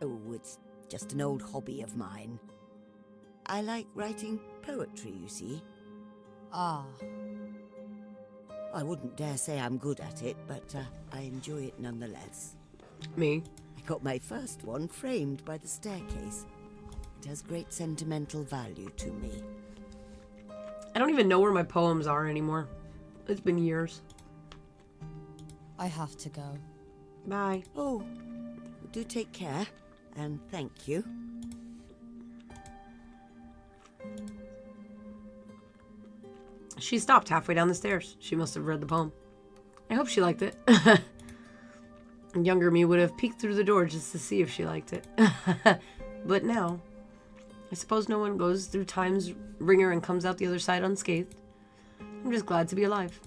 Oh, it's just an old hobby of mine. I like writing poetry, you see. Ah, I wouldn't dare say I'm good at it, but I enjoy it nonetheless. Me. I got my first one framed by the staircase. It has great sentimental value to me. I don't even know where my poems are anymore. It's been years. I have to go. Bye. Oh, do take care, and thank you. She stopped halfway down the stairs. She must have read the poem. I hope she liked it. Younger me would have peeked through the door just to see if she liked it. But now, I suppose no one goes through time's ringer and comes out the other side unscathed. I'm just glad to be alive.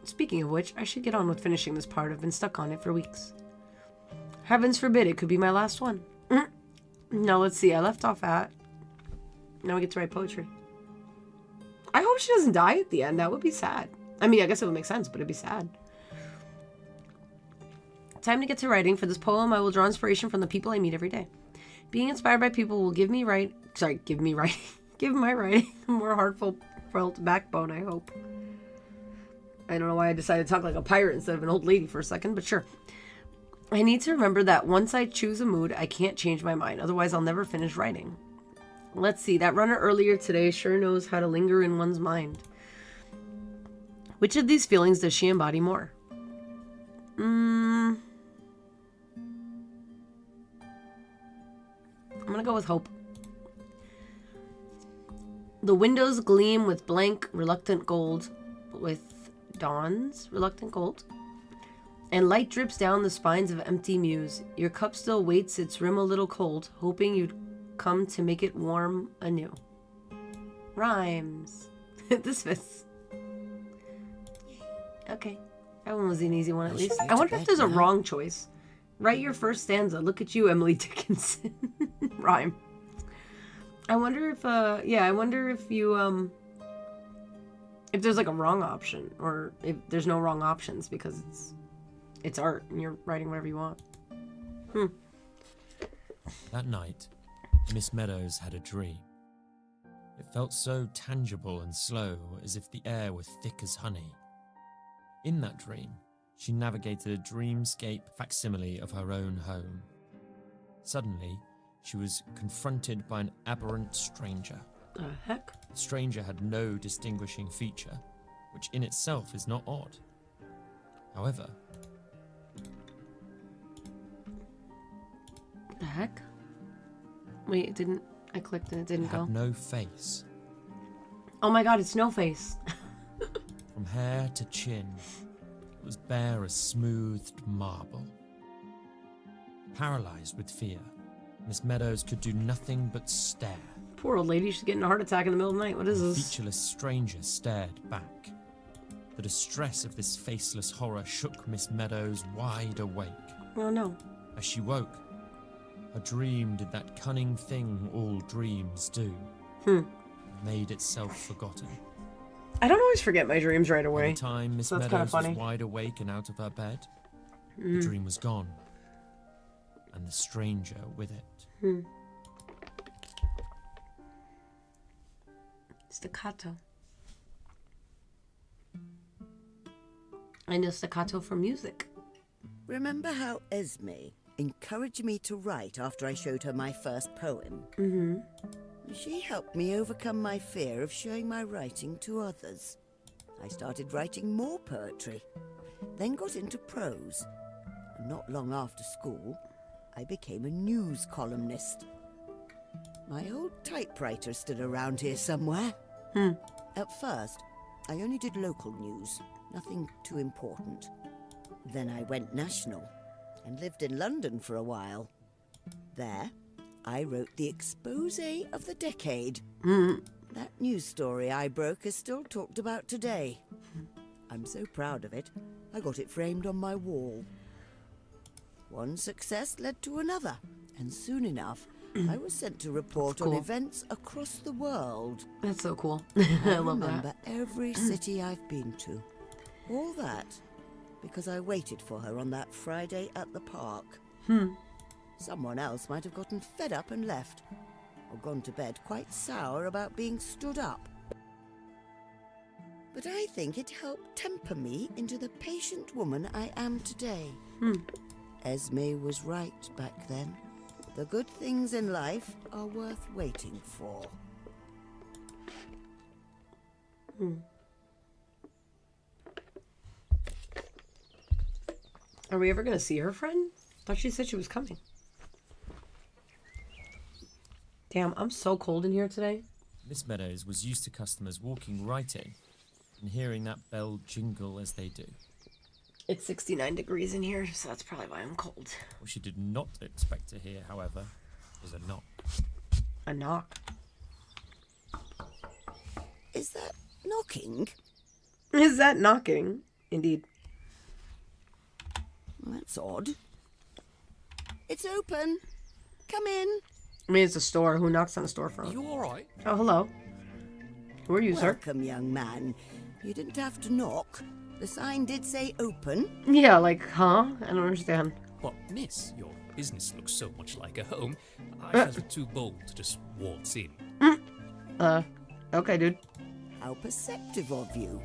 Speaking of which, I should get on with finishing this part. I've been stuck on it for weeks. Heavens forbid it could be my last one. Now let's see, I left off at... Now we get to write poetry. I hope she doesn't die at the end. That would be sad. I mean, I guess it would make sense, but it'd be sad. Time to get to writing. For this poem, I will draw inspiration from the people I meet every day. Being inspired by people will give my writing a more heartfelt backbone, I hope. I don't know why I decided to talk like a pirate instead of an old lady for a second, but sure. I need to remember that once I choose a mood, I can't change my mind. Otherwise, I'll never finish writing. Let's see. That runner earlier today sure knows how to linger in one's mind. Which of these feelings does she embody more? I'm gonna go with hope. The windows gleam with blank, reluctant gold, with dawn's reluctant gold, and light drips down the spines of empty mews. Your cup still waits its rim a little cold, hoping you'd come to make it warm anew. Rhymes. This fits. Okay. That one was an easy one at least. I wonder if there's a wrong choice. Write your first stanza. Look at you, Emily Dickinson. Rhyme. I wonder if, I wonder if you, if there's like a wrong option, or if there's no wrong options because it's art and you're writing whatever you want. That night, Miss Meadows had a dream. It felt so tangible and slow, as if the air were thick as honey. In that dream, she navigated a dreamscape facsimile of her own home. Suddenly, she was confronted by an aberrant stranger. The heck? The stranger had no distinguishing feature, which in itself is not odd. However... The heck? Wait, it didn't... I clicked and it didn't go. had no face. Oh my god, it's no face. From hair to chin, it was bare as smoothed marble. Paralyzed with fear, Miss Meadows could do nothing but stare. Poor old lady, she's getting a heart attack in the middle of the night. What is The this? featureless stranger stared back. The distress of this faceless horror shook Miss Meadows wide awake. Oh no. As she woke, her dream did that cunning thing all dreams do. Made itself forgotten. I don't always forget my dreams right By away. the time Miss So that's kinda Meadows was funny. wide awake and out of her bed, the dream was gone. And the stranger with it. Staccato. I know staccato from music. Remember how Esme encouraged me to write after I showed her my first poem? She helped me overcome my fear of showing my writing to others. I started writing more poetry, then got into prose. And not long after school, I became a news columnist. My old typewriter's still around here somewhere. At first, I only did local news, nothing too important. Then I went national and lived in London for a while. There, I wrote the exposé of the decade. That news story I broke is still talked about today. I'm so proud of it, I got it framed on my wall. One success led to another, and soon enough, I was sent to report on events across the world. That's so cool. I love remember that. every city I've been to. All that because I waited for her on that Friday at the park. Someone else might have gotten fed up and left, or gone to bed quite sour about being stood up. But I think it helped temper me into the patient woman I am today. Esme was right back then. The good things in life are worth waiting for. Are we ever going to see her friend? Thought she said she was coming. Damn, I'm so cold in here today. Miss Meadows was used to customers walking right in and hearing that bell jingle as they do. It's 69 degrees in here, so that's probably why I'm cold. What she did not expect to hear, however, was a knock. A knock. Is that knocking? Is that knocking? Indeed. That's odd. It's open. Come in. I mean, it's a store. Who knocks on a storefront? You all right? Oh, hello. Who are you, sir? Welcome, young man. You didn't have to knock. The sign did say open. Yeah, like, huh? I don't understand. But, miss, your business looks so much like a home. I felt it too bold to just waltz in. Okay, dude. How perceptive of you.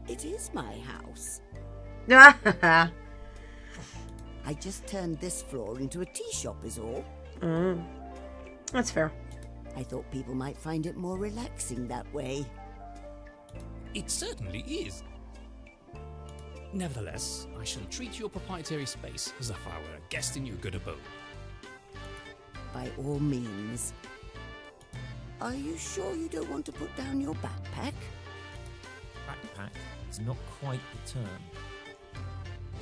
It is my house. I just turned this floor into a tea shop is all. That's fair. I thought people might find it more relaxing that way. It certainly is. Nevertheless, I shall treat your proprietary space as if I were a guest in your good abode. By all means. Are you sure you don't want to put down your backpack? Backpack is not quite the term.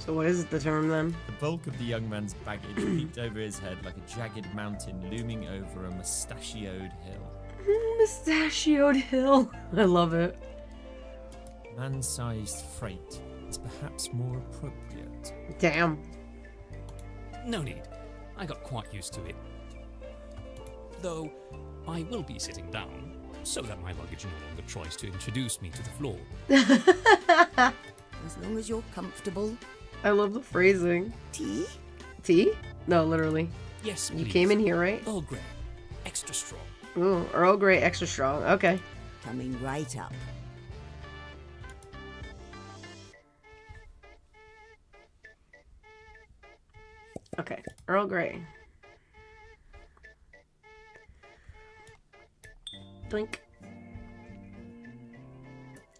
So what is the term then? The bulk of the young man's baggage peeped over his head like a jagged mountain looming over a mustachioed hill. Mustachioed hill. I love it. Man-sized freight is perhaps more appropriate. Damn. No need. I got quite used to it. Though, I will be sitting down, so that my luggage no longer tries to introduce me to the floor. As long as you're comfortable. I love the phrasing. Tea? Tea? No, literally. Yes, You please. came in here, right? Earl Grey. Extra strong. Ooh, Earl Grey extra strong. Okay. Coming right up. Okay. Earl Grey. Blink.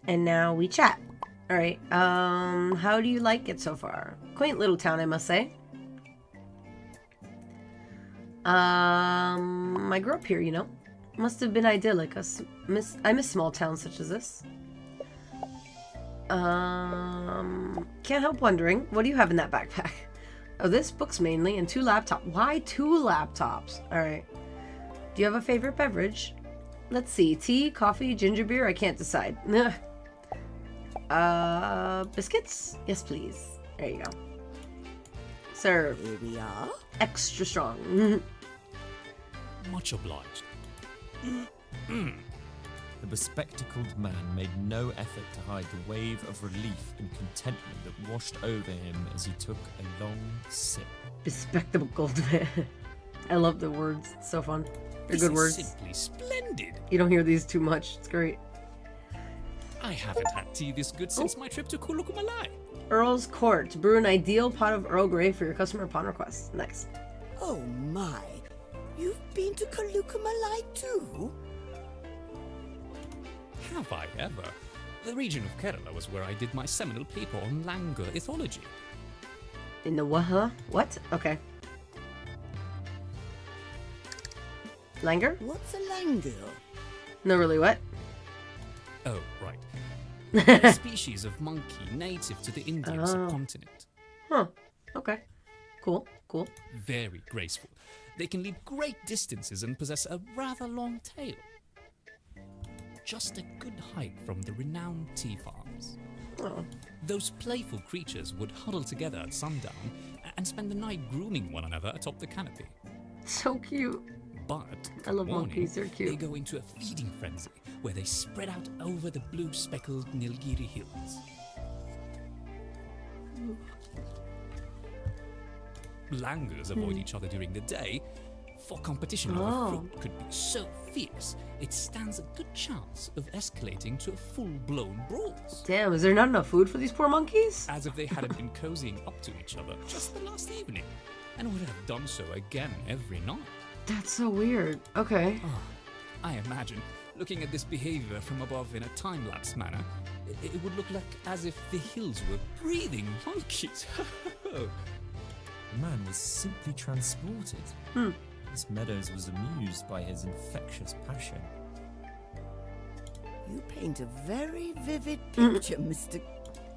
And now we chat. Alright, how do you like it so far? Quaint little town, I must say. I grew up here, you know. Must have been idyllic. I miss small towns such as this. Can't help wondering, what do you have in that backpack? Oh, this, books mainly, and 2 laptops. Why 2 laptops? Alright. Do you have a favorite beverage? Let's see. Tea, coffee, ginger beer? I can't decide. Biscuits? Yes, please. There you go. Serve. Here we are. Extra strong. Much obliged. The bespectacled man made no effort to hide the wave of relief and contentment that washed over him as he took a long sip. Bespectacled man. I love the words. It's so fun. They're This good is words. simply splendid. You don't hear these too much. It's great. I haven't had tea this good since my trip to Kulukumalai. Earl's Court. Brew an ideal pot of Earl Grey for your customer upon request. Nice. Oh my. You've been to Kulukumalai too? Have I ever? The region of Kerala was where I did my seminal paper on langur ethology. In the what? Huh? What? Okay. Langer? What's a langur? No, really, what? Oh, right. A species of monkey native to the Indian subcontinent. Huh. Okay. Cool. Cool. Very graceful. They can leap great distances and possess a rather long tail. Just a good hike from the renowned tea farms. Oh. Those playful creatures would huddle together at sundown and spend the night grooming one another atop the canopy. So cute. But, I love warning, monkeys, they're cute. they go into a feeding frenzy where they spread out over the blue speckled Nilgiri hills. Langurs avoid each other during the day, for competition over fruit could be so fierce, it stands a good chance of escalating to a full-blown brawl. Damn, is there not enough food for these poor monkeys? As if they hadn't been cozying up to each other just the last evening, and would have done so again every night. That's so weird. Okay. I imagine, looking at this behavior from above in a time-lapse manner, it would look like as if the hills were breathing monkeys. The man was simply transported. Miss Meadows was amused by his infectious passion. You paint a very vivid picture, Mr.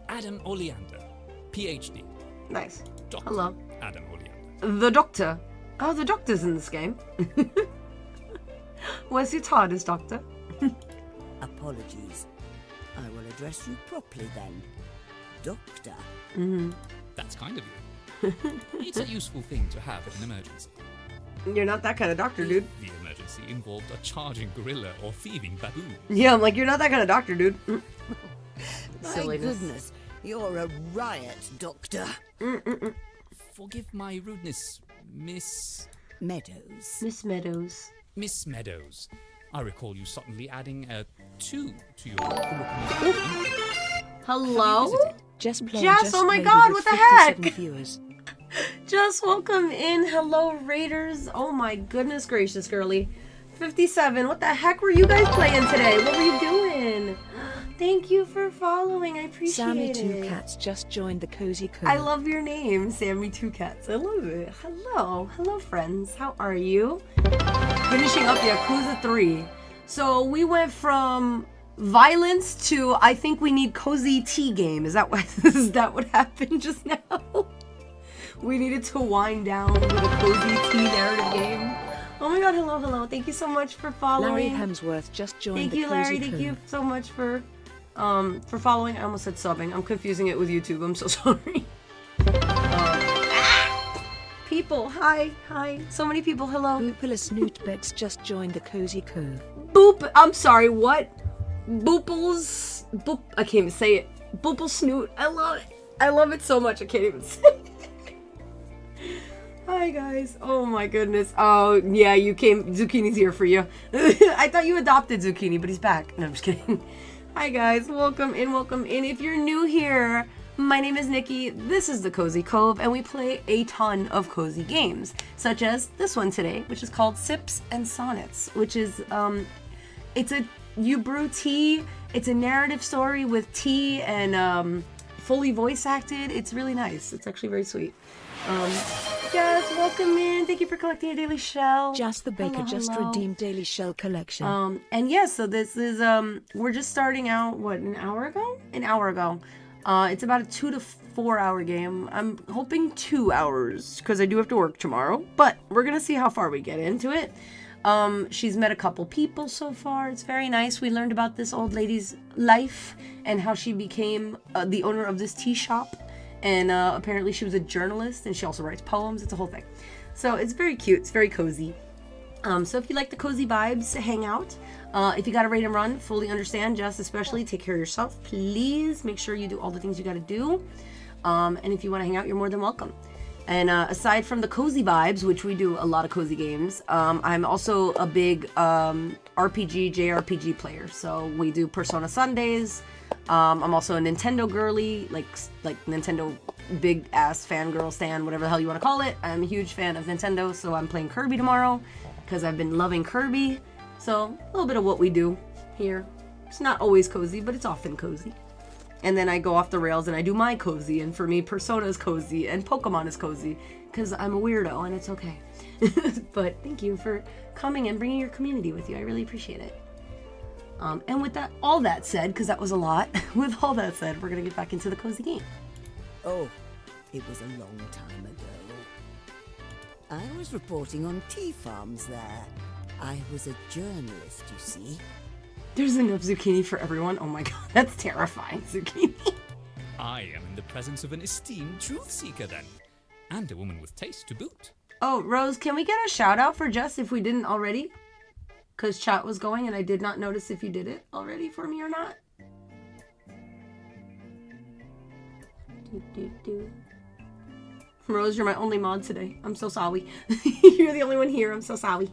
Adam Oleander, PhD. Nice. Dr. Hello. Adam Oleander. The doctor. Oh, the doctor's in this game. Where's your TARDIS, doctor? Apologies. I will address you properly then. Doctor. That's kind of you. It's a useful thing to have in an emergency. You're not that kind of doctor, dude. The emergency involved a charging gorilla or thieving baboon. Yeah, I'm like, you're not that kind of doctor, dude. My Silliness. goodness, you're a riot, Doctor. Forgive my rudeness, Miss Meadows. Miss Meadows. Miss Meadows. I recall you suddenly adding a 2 to your curriculum. Hello? Jess Plum Jess, just oh my made God, it what the 57 heck? Viewers. Just welcome in. Hello, Raiders. Oh my goodness gracious, girly. 57. What the heck were you guys playing today? What were you doing? Thank you for following. I appreciate Sammy it. Two Cats just joined the Cozy Cove. I love your name, Sammy Two Cats. I love it. Hello. Hello, friends. How are you? Finishing up Yakuza 3. So we went from violence to I think we need cozy tea game. Is that what happened just now? We needed to wind down with a cozy tea narrative game. Oh my god, hello. Thank you so much for following. Larry Hemsworth just joined Thank the you, Cozy Larry. Cove. Thank you so much for following. I almost said subbing. I'm confusing it with YouTube. I'm so sorry. People, hi. So many people, hello. Boopala Snootbex just joined the Cozy Cove. Boop. I'm sorry. What? Booples. Boop. I can't even say it. Boople Snoot. I love it. I love it so much. I can't even say it. Hi guys. Oh my goodness. Oh yeah, you came. Zucchini's here for you. I thought you adopted Zucchini, but he's back. No, I'm just kidding. Hi guys. Welcome in. If you're new here, my name is Nikki. This is the Cozy Cove, and we play a ton of cozy games, such as this one today, which is called Sips and Sonnets, which is you brew tea. It's a narrative story with tea and fully voice acted. It's really nice. It's actually very sweet. Yes, welcome in. Thank you for collecting your daily shell. Just the Baker just redeemed Daily Shell collection. And yes, so this is we're just starting out an hour ago. It's about a 2 to 4 hour game. I'm hoping 2 hours because I do have to work tomorrow, but we're gonna see how far we get into it. She's met a couple people so far. It's very nice. We learned about this old lady's life and how she became the owner of this tea shop. And apparently she was a journalist, and she also writes poems. It's a whole thing. So it's very cute. It's very cozy. So if you like the cozy vibes, hang out. If you got to raid and run, fully understand. Just especially take care of yourself. Please make sure you do all the things you got to do. And if you want to hang out, you're more than welcome. And aside from the cozy vibes, which we do a lot of cozy games, I'm also a big RPG, JRPG player. So we do Persona Sundays. I'm also a Nintendo girly, like Nintendo big ass fangirl stan, whatever the hell you want to call it. I'm a huge fan of Nintendo, so I'm playing Kirby tomorrow because I've been loving Kirby. So a little bit of what we do here. It's not always cozy, but it's often cozy. And then I go off the rails and I do my cozy, and for me, Persona is cozy and Pokemon is cozy because I'm a weirdo and it's okay. But thank you for coming and bringing your community with you. I really appreciate it. And with that, all that said, because that was a lot, with all that said, we're going to get back into the cozy game. Oh, it was a long time ago. I was reporting on tea farms there. I was a journalist, you see. There's enough zucchini for everyone. Oh my god, that's terrifying, zucchini. I am in the presence of an esteemed truth seeker then, and a woman with taste to boot. Oh, Rose, can we get a shout out for Jess if we didn't already? Because chat was going and I did not notice if you did it already for me or not. Rose, you're my only mod today. I'm so sorry. You're the only one here. I'm so sorry.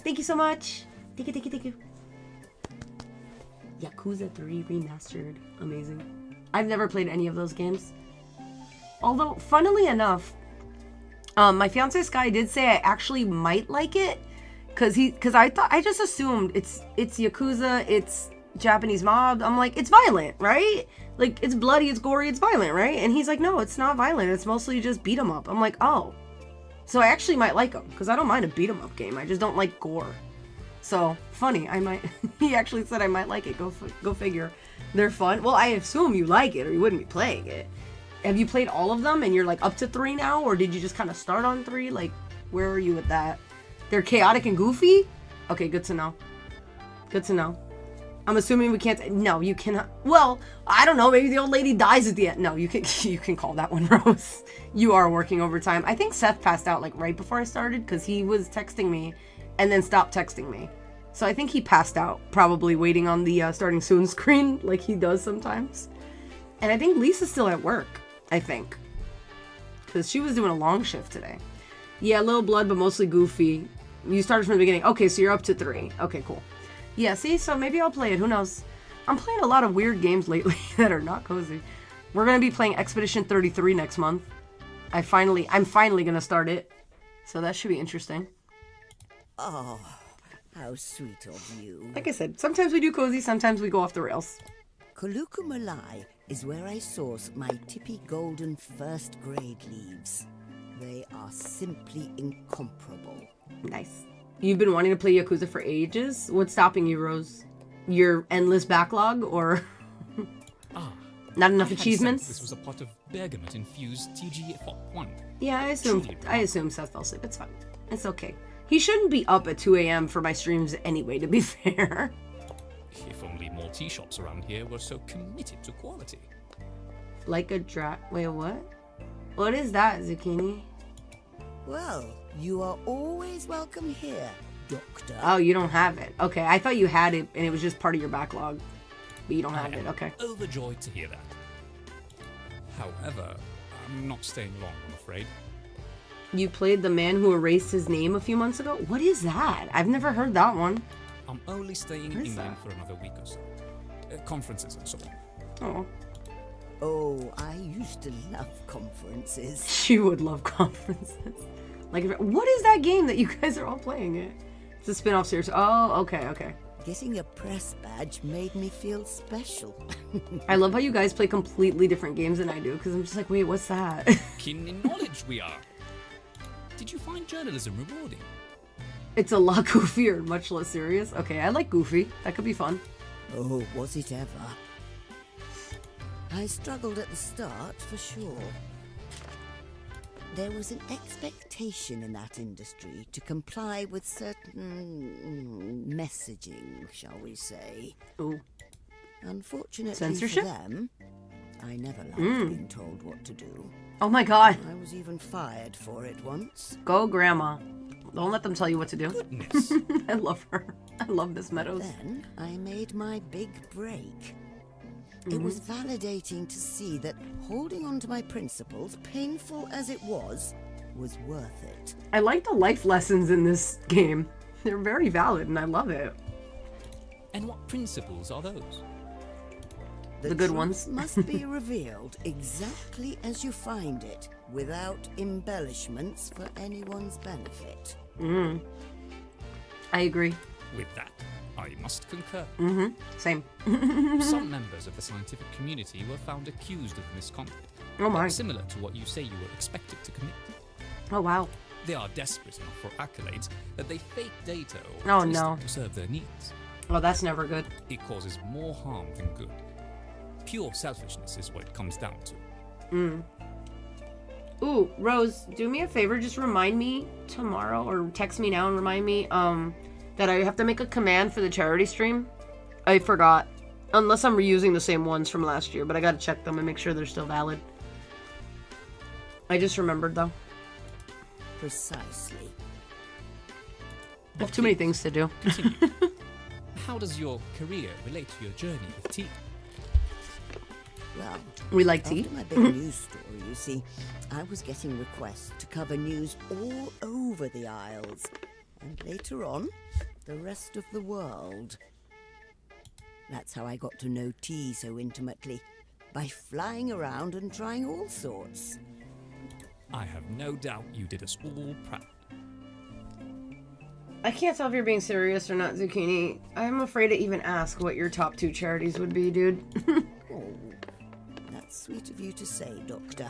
Thank you so much. Thank you, thank you, thank you. Yakuza 3 Remastered. Amazing. I've never played any of those games. Although, funnily enough, my fiance Sky did say I actually might like it. Cause I just assumed it's Yakuza, it's Japanese mob. I'm like, it's violent, right? Like, it's bloody, it's gory, it's violent, right? And he's like, no, it's not violent. It's mostly just beat 'em up. I'm like, oh. So I actually might like them. Because I don't mind a beat 'em up game. I just don't like gore. So, funny. I might... He actually said I might like it. Go figure. They're fun. Well, I assume you like it or you wouldn't be playing it. Have you played all of them and you're like up to 3 now? Or did you just kind of start on 3? Like, where are you with that? They're chaotic and goofy? Okay, good to know. Good to know. I'm assuming we can't... No, you cannot... Well, I don't know. Maybe the old lady dies at the end. No, you can call that one, Rose. You are working overtime. I think Seth passed out like right before I started because he was texting me and then stopped texting me. So I think he passed out, probably waiting on the starting soon screen like he does sometimes. And I think Lisa's still at work, I think. Because she was doing a long shift today. Yeah, a little blood, but mostly goofy. You started from the beginning. Okay, so you're up to 3. Okay, cool. Yeah, see? So maybe I'll play it. Who knows? I'm playing a lot of weird games lately that are not cozy. We're going to be playing Expedition 33 next month. I'm finally going to start it. So that should be interesting. Oh, how sweet of you. Like I said, sometimes we do cozy, sometimes we go off the rails. Koluku Malai is where I source my tippy golden first grade leaves. They are simply incomparable. Nice. You've been wanting to play Yakuza for ages? What's stopping you, Rose? Your endless backlog, or not enough achievements? This was a pot of bergamot-infused TG-1. Yeah, I assume Seth fell asleep. It's fine. It's okay. He shouldn't be up at 2 a.m. for my streams anyway, to be fair. If only more tea shops around here were so committed to quality. Like a Wait, what? What is that, Zucchini? Well, you are always welcome here, Doctor. Oh, you don't have it. Okay, I thought you had it and it was just part of your backlog. But you don't have it, okay. Overjoyed to hear that. However, I'm not staying long, I'm afraid. You played the man who erased his name a few months ago? What is that? I've never heard that one. I'm only staying in England for another week or so. Conferences and so on. Oh. Oh, I used to love conferences. She would love conferences. Like, what is that game that you guys are all playing? It's a spin-off series. Oh, okay. Getting a press badge made me feel special. I love how you guys play completely different games than I do, because I'm just like, wait, what's that? Keen in knowledge we are. Did you find journalism rewarding? It's a lot goofier and much less serious. Okay, I like goofy. That could be fun. Oh, was it ever? I struggled at the start, for sure. There was an expectation in that industry to comply with certain messaging, shall we say. Ooh. Unfortunately Censorship? for them, I never liked being told what to do. Oh my god. I was even fired for it once. Go, Grandma. Don't let them tell you what to do. Goodness. I love her. I love Miss Meadows. Then I made my big break. It was validating to see that holding on to my principles, painful as it was worth it. I like the life lessons in this game. They're very valid and I love it. And what principles are those? The good truth ones. must be revealed exactly as you find it, without embellishments for anyone's benefit. I agree. With that, I must concur. Same. Some members of the scientific community were found accused of misconduct. Oh my. Similar to what you say you were expected to commit. Oh wow. They are desperate enough for accolades that they fake data or Oh, twist no. it to serve their needs. Oh, that's never good. It causes more harm than good. Pure selfishness is what it comes down to. Ooh, Rose, do me a favor. Just remind me tomorrow, or text me now and remind me that I have to make a command for the charity stream. I forgot. Unless I'm reusing the same ones from last year, but I gotta check them and make sure they're still valid. I just remembered, though. Precisely. I have too many things to do. Continue. How does your career relate to your journey with tea? Well, We like tea. after my big news story, you see, I was getting requests to cover news all over the Isles. And later on, the rest of the world. That's how I got to know tea so intimately, by flying around and trying all sorts. I have no doubt you did us all proud. I can't tell if you're being serious or not, Zucchini. I'm afraid to even ask what your top 2 charities would be, dude. Oh, that's sweet of you to say, Doctor.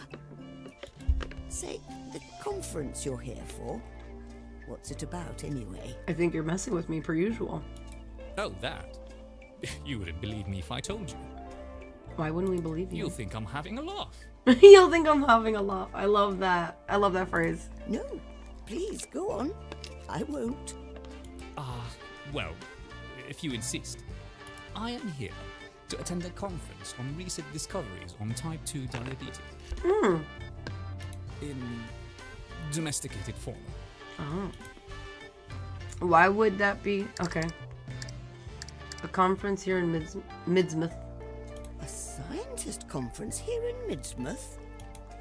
Say, the conference you're here for, what's it about anyway? I think you're messing with me per usual. Oh, that? You wouldn't believe me if I told you. Why wouldn't we believe you? You'll think I'm having a laugh. You'll think I'm having a laugh. I love that. I love that phrase. No, please, go on. I won't. Well, if you insist. I am here to attend a conference on recent discoveries on type 2 diabetes. In domesticated fauna. Oh. Why would that be? Okay. A conference here in Midsmouth. A scientist conference here in Midsmouth?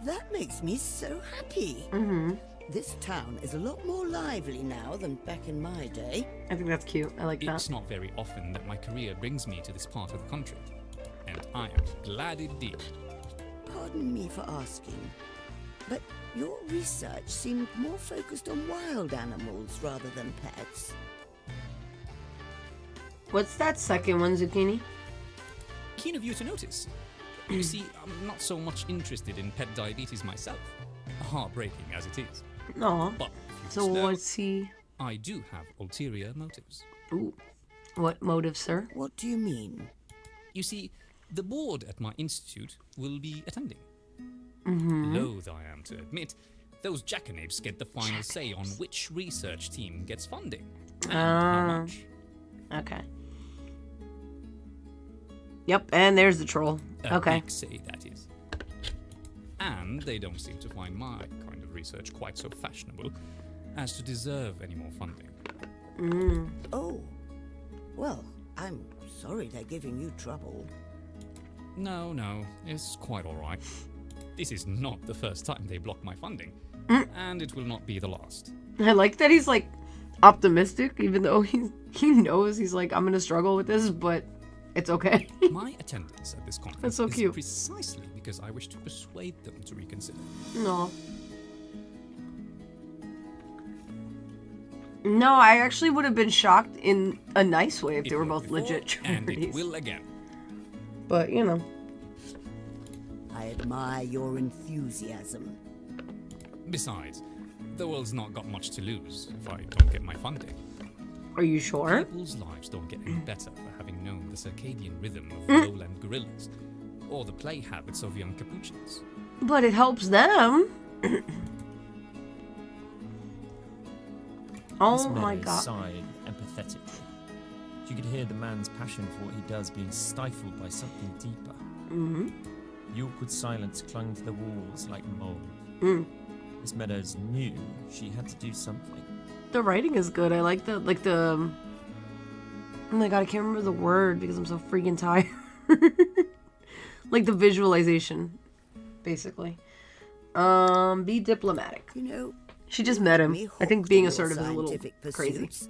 That makes me so happy. Mm-hmm. This town is a lot more lively now than back in my day. I think that's cute. I like It's that. not very often that my career brings me to this part of the country, and I am glad it did. Pardon me for asking, but your research seemed more focused on wild animals rather than pets. What's that second one, Zucchini? Keen of you to notice. You see, I'm not so much interested in pet diabetes myself, heartbreaking as it is. No. But if you So must know, what's he? I do have ulterior motives. Ooh. What motive, sir? What do you mean? You see, the board at my institute will be attending. Mm-hmm. Loath I am to admit, those jackanapes get the final say on which research team gets funding and how much. Okay. Yep, and there's the troll. A Okay. big say, that is. And they don't seem to find my kind of research quite so fashionable as to deserve any more funding. Oh, well, I'm sorry they're giving you trouble. No, it's quite all right. This is not the first time they block my funding, and it will not be the last. I like that he's like optimistic, even though he knows he's like, I'm gonna struggle with this, but it's okay. My attendance at this conference That's so is cute. precisely because I wish to persuade them to reconsider. No. No, I actually would have been shocked in a nice way if they were It will both before, legit and it charities. will again. But, you know. I admire your enthusiasm. Besides, the world's not got much to lose if I don't get my funding. Are you sure? People's lives don't get any better for having known the circadian rhythm of lowland gorillas, or the play habits of young capuchins. But it helps them. Oh Miss my Meadows god. sighed empathetically. She could hear the man's passion for what he does being stifled by something deeper. Mm-hmm. The awkward silence clung to the walls like mold. Miss Meadows knew she had to do something. The writing is good. I like the oh my god, I can't remember the word because I'm so freaking tired. Like the visualization, basically. Be diplomatic. You know, She just met him. me I think hooked being on your assertive is a little scientific crazy. pursuits.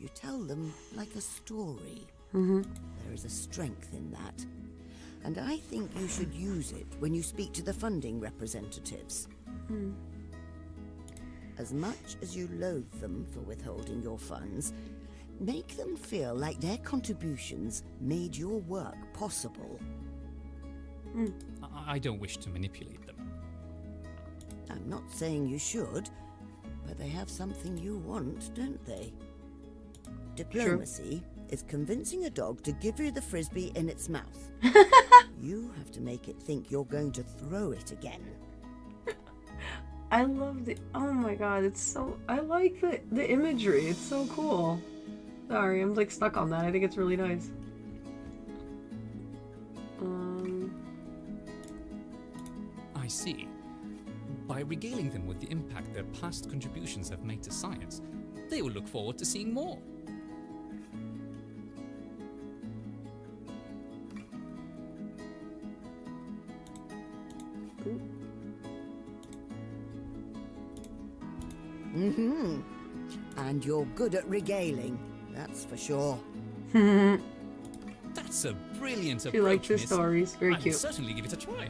You tell them like a story. Mm-hmm. There is a strength in that. And I think you should use it when you speak to the funding representatives. As much as you loathe them for withholding your funds, make them feel like their contributions made your work possible. I don't wish to manipulate them. I'm not saying you should, but they have something you want, don't they? Diplomacy is convincing a dog to give you the frisbee in its mouth. You have to make it think you're going to throw it again. I love the. Oh my god, it's so. I like the imagery. It's so cool. Sorry, I'm like stuck on that. I think it's really nice. I see. By regaling them with the impact their past contributions have made to science, they will look forward to seeing more. Mm-hmm. And you're good at regaling, that's for sure. That's a brilliant She approach, likes his miss. stories. Very I'll cute. certainly give it a try.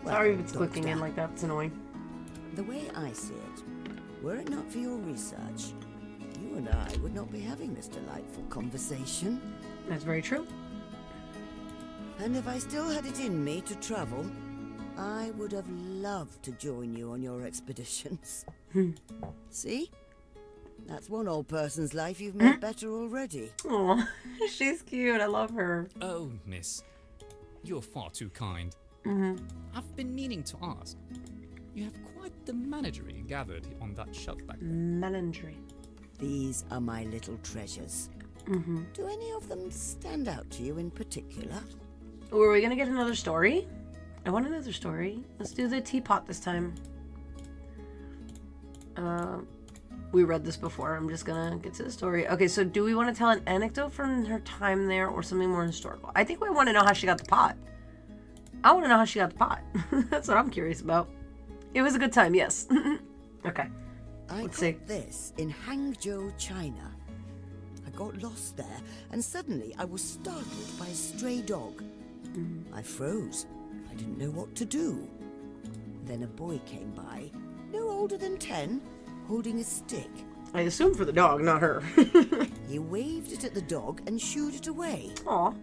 Sorry if Well, it's clicking in Doctor, like that. It's annoying. the way I see it, were it not for your research, you and I would not be having this delightful conversation. That's very true. And if I still had it in me to travel, I would have loved to join you on your expeditions. See? That's one old person's life you've made better already. Oh, she's cute. I love her. Oh, miss. You're far too kind. Mm-hmm. I've been meaning to ask. You have quite the menagerie gathered on that shelf back there. Melandry. These are my little treasures. Mm-hmm. Do any of them stand out to you in particular? Were we gonna get another story? I want another story. Let's do the teapot this time. We read this before. I'm just gonna get to the story. Okay, so do we want to tell an anecdote from her time there or something more historical? I think we want to know how she got the pot. I want to know how she got the pot. That's what I'm curious about. It was a good time, yes. Okay. I Let's got see. this in Hangzhou, China. I got lost there, and suddenly I was startled by a stray dog. I froze. I didn't know what to do. Then a boy came by, no older than 10, holding a stick. I assume for the dog, not her. He waved it at the dog and shooed it away. Aw.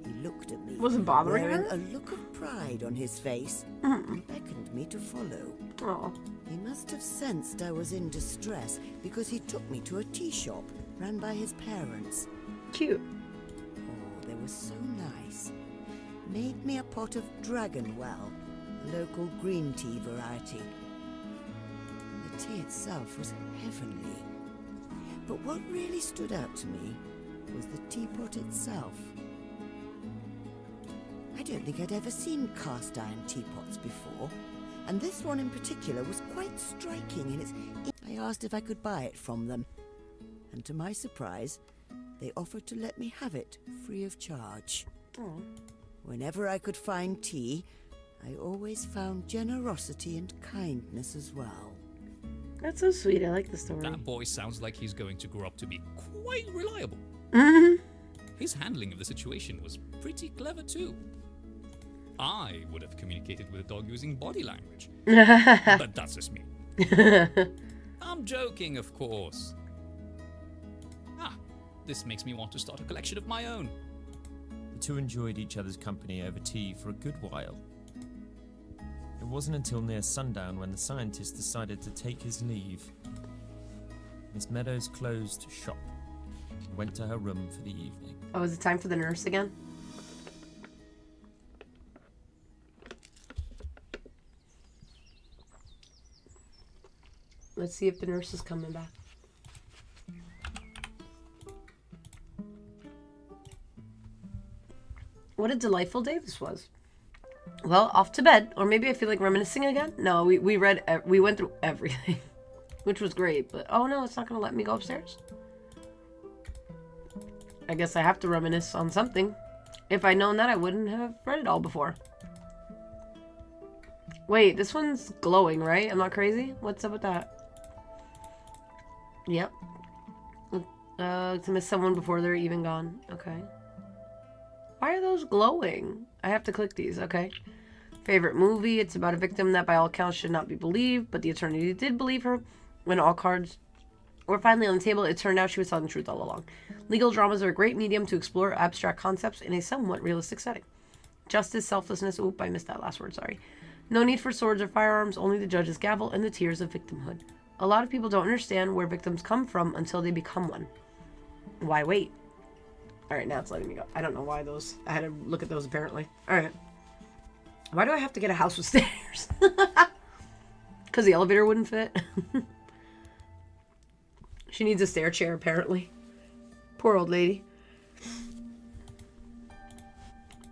He looked at me, Wasn't bothering wearing her? a look of pride on his face, and beckoned me to follow. Aw. He must have sensed I was in distress because he took me to a tea shop run by his parents. Cute. Oh, they were so nice. Made me a pot of Dragonwell, a local green tea variety. The tea itself was heavenly. But what really stood out to me was the teapot itself. I don't think I'd ever seen cast iron teapots before, and this one in particular was quite striking in its... I asked if I could buy it from them, and to my surprise, they offered to let me have it free of charge. Aw. Whenever I could find tea, I always found generosity and kindness as well. That's so sweet. I like the story. That boy sounds like he's going to grow up to be quite reliable. Mm-hmm. His handling of the situation was pretty clever too. I would have communicated with a dog using body language. But that's just me. I'm joking, of course. This makes me want to start a collection of my own. The two enjoyed each other's company over tea for a good while. It wasn't until near sundown when the scientist decided to take his leave. Miss Meadows closed shop and went to her room for the evening. Oh, is it time for the nurse again? Let's see if the nurse is coming back. What a delightful day this was. Well, off to bed. Or maybe I feel like reminiscing again. No, we went through everything, which was great. But oh no, it's not going to let me go upstairs. I guess I have to reminisce on something. If I'd known that, I wouldn't have read it all before. Wait, this one's glowing, right? I'm not crazy? What's up with that? Yep. To miss someone before they're even gone. Okay. Why are those glowing? I have to click these, okay. Favorite movie. It's about a victim that by all accounts should not be believed, but the attorney did believe her. When all cards were finally on the table, it turned out she was telling the truth all along. Legal dramas are a great medium to explore abstract concepts in a somewhat realistic setting. Justice, selflessness. Oop, I missed that last word, sorry. No need for swords or firearms, only the judge's gavel and the tears of victimhood. A lot of people don't understand where victims come from until they become one. Why wait? Alright, now it's letting me go. I don't know why those... I had to look at those apparently. Alright. Why do I have to get a house with stairs? Because the elevator wouldn't fit? She needs a stair chair apparently. Poor old lady.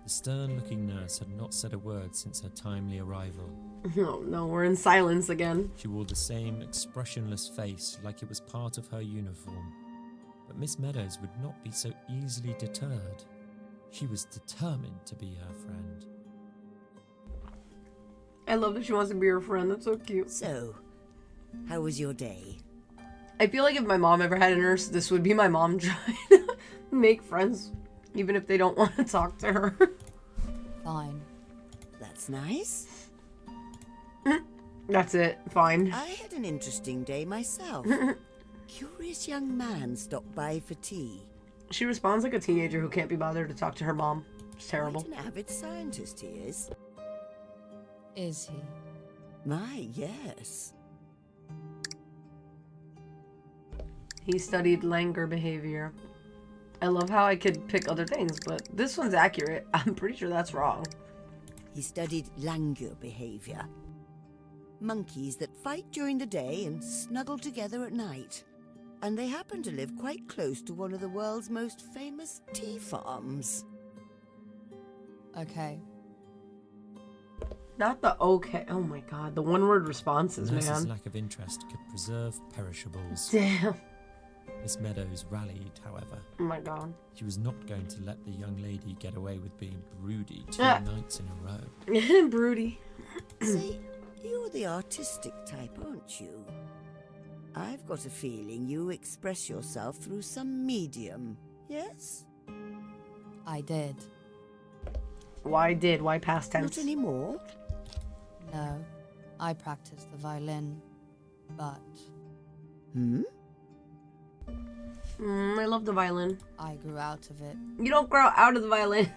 The The stern-looking nurse had not said a word since her timely arrival. Oh no, we're in silence again. She wore the same expressionless face like it was part of her uniform. But Miss Meadows would not be so easily deterred. She was determined to be her friend. I love that she wants to be her friend. That's so cute. So, how was your day? I feel like if my mom ever had a nurse, this would be my mom trying to make friends, even if they don't want to talk to her. Fine. That's nice. That's it. Fine. I had an interesting day myself. Curious young man stopped by for tea. She responds like a teenager who can't be bothered to talk to her mom. It's terrible. Quite an avid scientist he is. Is he? My, yes. He studied languor behavior. I love how I could pick other things, but this one's accurate. I'm pretty sure that's wrong. He studied languor behavior. Monkeys that fight during the day and snuggle together at night. And they happen to live quite close to one of the world's most famous tea farms. Okay. Not the okay. Oh my god, the one-word responses, The nurse's man. lack of interest could preserve perishables. Damn. Miss Meadows rallied, however. Oh my god. She was not going to let the young lady get away with being broody 2 Ah. nights in a row. Broody. See, you're the artistic type, aren't you? I've got a feeling you express yourself through some medium, yes? I did. Why past tense? Not anymore? No. I practiced the violin. But I love the violin. I grew out of it. You don't grow out of the violin.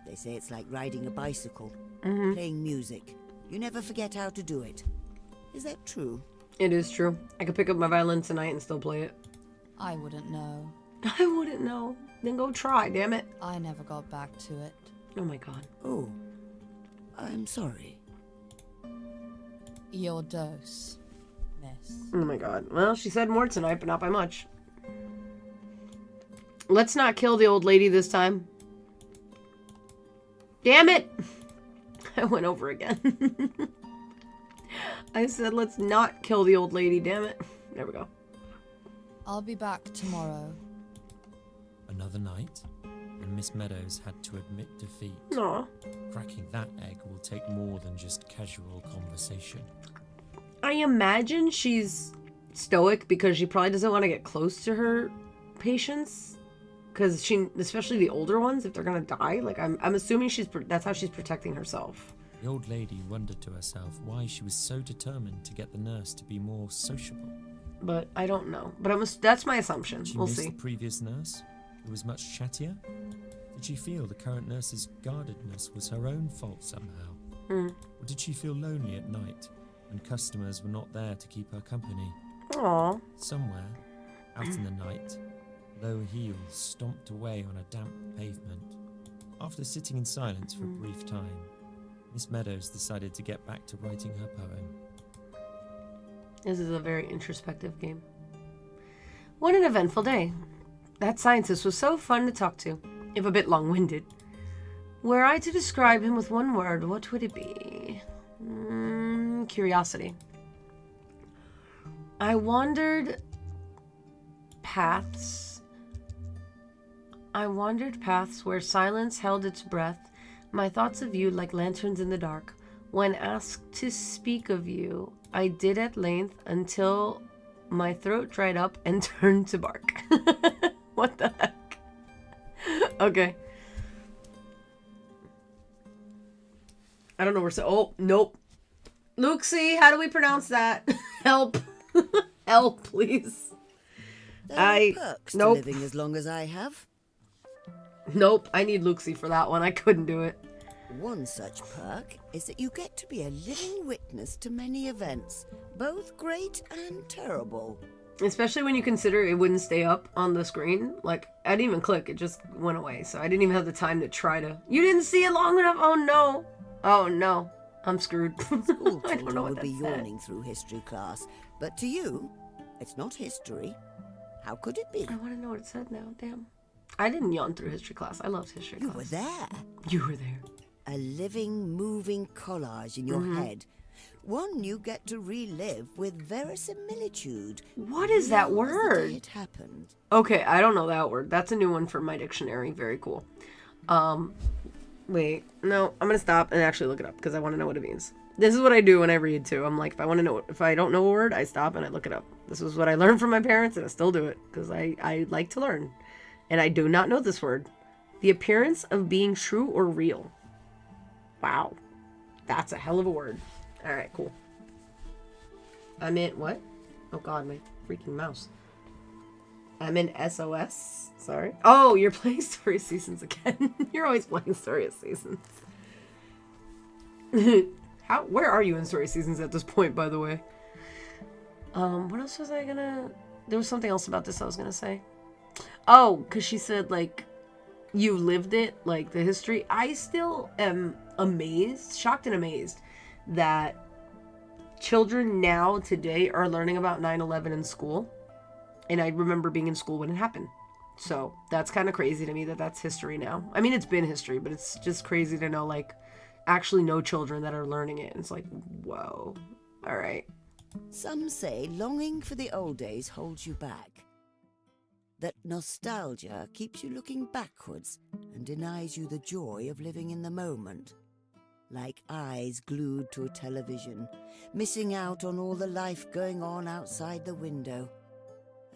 They say it's like riding a bicycle, playing music. You never forget how to do it. Is that true? It is true. I could pick up my violin tonight and still play it. I wouldn't know. I wouldn't know. Then go try, damn it. I never got back to it. Oh my god. Oh, I'm sorry. Your dose, miss. Oh my god. Well, she said more tonight, but not by much. Let's not kill the old lady this time. Damn it! I went over again. I said let's not kill the old lady, damn it. There we go. I'll be back tomorrow. Another night, and Miss Meadows had to admit defeat. Aw. Cracking that egg will take more than just casual conversation. I imagine she's stoic because she probably doesn't want to get close to her patients. Because she, especially the older ones, if they're gonna die, like I'm assuming that's how she's protecting herself. The old lady wondered to herself why she was so determined to get the nurse to be more sociable. But I don't know. But that's my assumption. Did she We'll miss see. the previous nurse, who was much chattier? Did she feel the current nurse's guardedness was her own fault somehow? Or did she feel lonely at night when customers were not there to keep her company? Aw. Somewhere, out in the night, low heels stomped away on a damp pavement. After sitting in silence for a brief time, Miss Meadows decided to get back to writing her poem. This is a very introspective game. What an eventful day. That scientist was so fun to talk to, if a bit long-winded. Were I to describe him with one word, what would it be? Curiosity. I wandered paths where silence held its breath, my thoughts of you like lanterns in the dark. When asked to speak of you, I did at length until my throat dried up and turned to bark. What the heck? Okay. I don't know where oh, nope. Luxie, how do we pronounce that? Help. Help, please. There are perks nope. to living as long as I have. Nope, I need Luxie for that one. I couldn't do it. One such perk is that you get to be a living witness to many events, both great and terrible. Especially when you consider it wouldn't stay up on the screen. Like, I didn't even click. It just went away. So I didn't even have the time to try to... You didn't see it long enough? Oh, no. Oh, no. I'm screwed. School I don't children know what would that be said. yawning through history class. But to you, it's not history. How could it be? I want to know what it said now. Damn. I didn't yawn through history class. I loved history You class. were there. You were there. A living, moving collage in your head. One you get to relive with verisimilitude. What is that Real as the word? day it happened. Okay, I don't know that word. That's a new one for my dictionary. Very cool. Wait. No, I'm going to stop and actually look it up because I want to know what it means. This is what I do when I read too. I'm like, if I don't know a word, I stop and I look it up. This is what I learned from my parents and I still do it because I like to learn. And I do not know this word. The appearance of being true or real. Wow. That's a hell of a word. All right, cool. I meant what? Oh God, my freaking mouse. I'm in SOS. Sorry. Oh, you're playing Story Seasons again. You're always playing Story Seasons. Where are you in Story Seasons at this point, by the way? What else was I gonna... There was something else about this I was gonna say. Oh, because she said, like, you lived it, like, the history. I still am amazed, shocked and amazed, that children now, today, are learning about 9/11 in school. And I remember being in school when it happened. So, that's kind of crazy to me that that's history now. I mean, it's been history, but it's just crazy to know, like, actually know children that are learning it. And it's like, whoa. All right. Some say longing for the old days holds you back. That nostalgia keeps you looking backwards and denies you the joy of living in the moment. Like eyes glued to a television, missing out on all the life going on outside the window.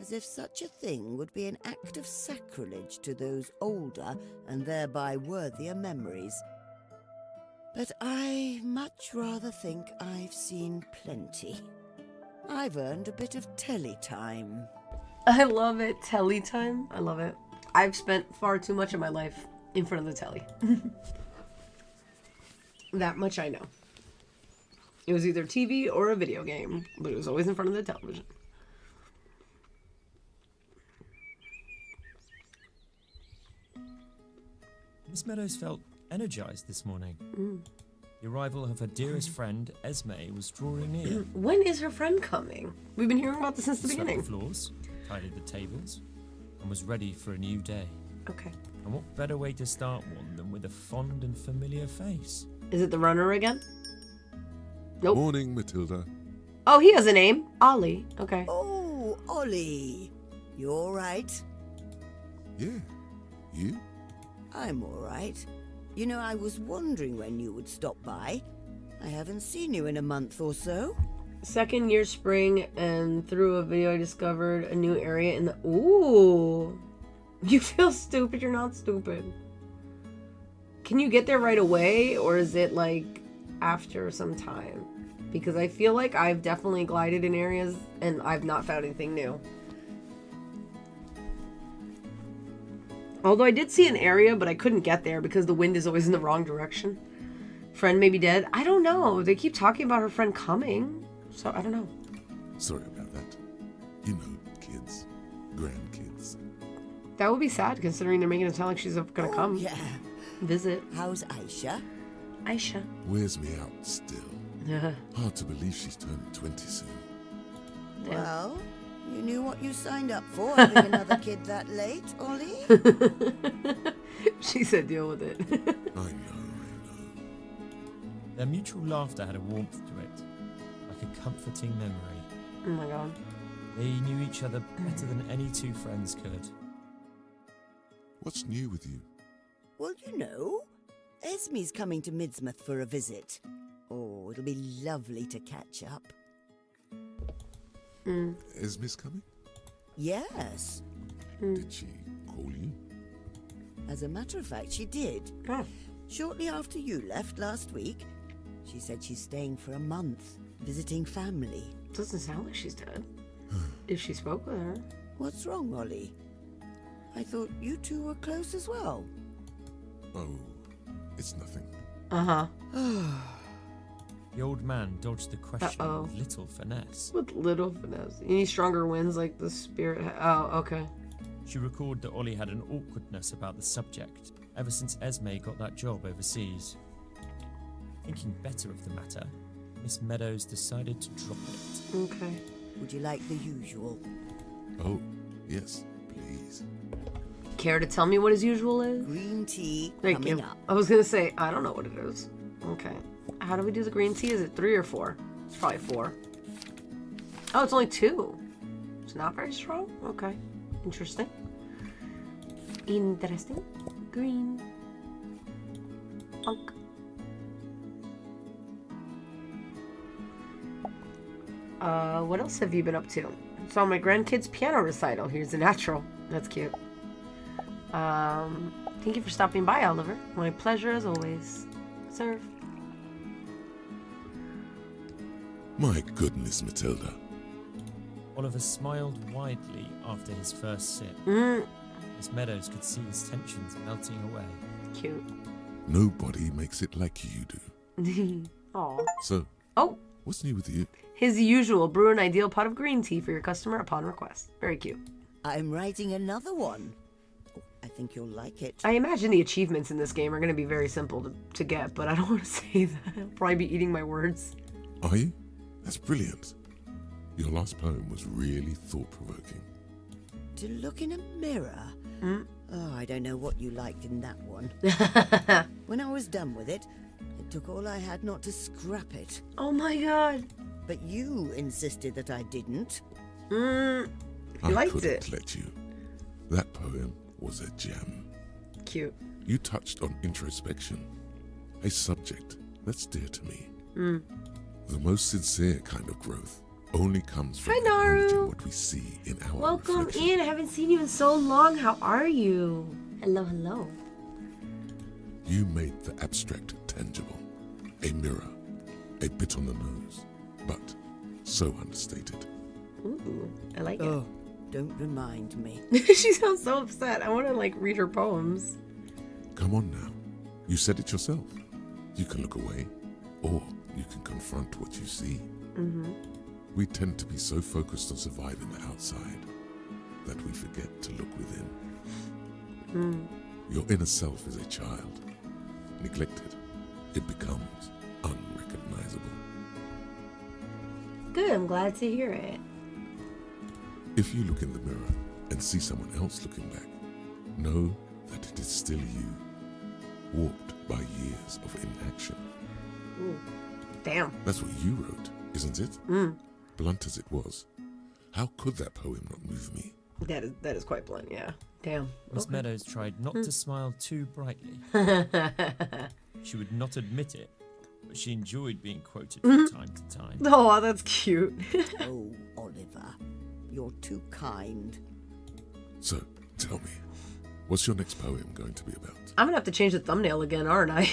As if such a thing would be an act of sacrilege to those older and thereby worthier memories. But I much rather think I've seen plenty. I've earned a bit of telly time. I love it. Telly time. I love it. I've spent far too much of my life in front of the telly. That much I know. It was either TV or a video game, but it was always in front of the television. Miss Meadows felt energized this morning. The arrival of her dearest friend, Esme, was drawing near. When is her friend coming? We've been hearing about this since the Swept beginning. the floors, tidied the tables, and was ready for a new day. Okay. And what better way to start one than with a fond and familiar face? Is it the runner again? Nope. Morning, Matilda. Oh, he has a name. Ollie. Okay. Oh, Ollie. You all right? Yeah. You? I'm all right. You know, I was wondering when you would stop by. I haven't seen you in a month or so. Second year spring, and through a video I discovered a new area in the... Ooh. You feel stupid, you're not stupid. Can you get there right away, or is it like after some time? Because I feel like I've definitely glided in areas and I've not found anything new. Although I did see an area, but I couldn't get there because the wind is always in the wrong direction. Friend may be dead. I don't know. They keep talking about her friend coming. So, I don't know. Sorry about that. You know, kids. Grandkids. That would be sad considering they're making it sound like she's gonna come Yeah. visit. How's Aisha? Aisha. Wears me out still. Yeah. Hard to believe she's turning 20 soon. Well, you knew what you signed up for, having another kid that late, Ollie. She said deal with it. I know. Their mutual laughter had a warmth to it, like a comforting memory. Oh my god. They knew each other better than any two friends could. What's new with you? Well, you know, Esme's coming to Midsmouth for a visit. Oh, it'll be lovely to catch up. Esme's coming? Yes. Did she call you? As a matter of fact, she did. Oh. Shortly after you left last week, she said she's staying for a month, visiting family. Doesn't sound like she's dead. If she spoke with her. What's wrong, Ollie? I thought you two were close as well. Oh, it's nothing. Uh-huh. The old man dodged the question Uh-oh. with little finesse. With little finesse. You need stronger winds like the spirit. Oh, okay. She recalled that Ollie had an awkwardness about the subject ever since Esme got that job overseas. Thinking better of the matter, Miss Meadows decided to drop it. Okay. Would you like the usual? Oh, yes, please. Care to tell me what his usual is? Green tea Thank coming you. up. I was gonna say, I don't know what it is. Okay. How do we do the green tea? Is it 3 or 4? It's probably 4. Oh, it's only 2. It's not very strong? Okay. Interesting. Interesting. Green. Unk. What else have you been up to? Saw my grandkid's piano recital. Here's a natural. That's cute. Thank you for stopping by, Oliver. My pleasure as always. Serve. My goodness, Matilda. Oliver smiled widely after his first sip. Miss Meadows could see his tensions melting away. Cute. Nobody makes it like you do. Aw. So, Oh, what's new with you? his usual. Brew an ideal pot of green tea for your customer upon request. Very cute. I'm writing another one. Oh, I think you'll like it. I imagine the achievements in this game are going to be very simple to get, but I don't want to say that. I'll probably be eating my words. Are you? That's brilliant. Your last poem was really thought-provoking. To look in a mirror? Oh, I don't know what you liked in that one. When I was done with it, it took all I had not to scrap it. Oh my god. But you insisted that I didn't. I liked couldn't it. let you. That poem was a gem. Cute. You touched on introspection, a subject that's dear to me. The most sincere kind of growth only comes from Hi, Naru. acknowledging what we see in our Welcome reflection. in. I haven't seen you in so long. How are you? Hello, hello. You made the abstract tangible. A mirror, a bit on the nose, but so understated. Ooh, I like Oh, don't remind me. it. She sounds so upset. I want to read her poems. Come on now. You said it yourself. You can look away, or you can confront what you see. We tend to be so focused on surviving the outside that we forget to look within. Your inner self is a child. Neglected, it becomes unrecognizable. Good. I'm glad to hear it. If you look in the mirror and see someone else looking back, know that it is still you, warped by years of inaction. Ooh. Damn. That's what you wrote, isn't it? Blunt as it was, how could that poem not move me? That is quite blunt. Yeah. Damn. Miss Meadows tried not to smile too brightly. She would not admit it, but she enjoyed being quoted from time to time. Oh, that's cute. Oh, Oliver, you're too kind. So, tell me, what's your next poem going to be about? I'm gonna have to change the thumbnail again, aren't I?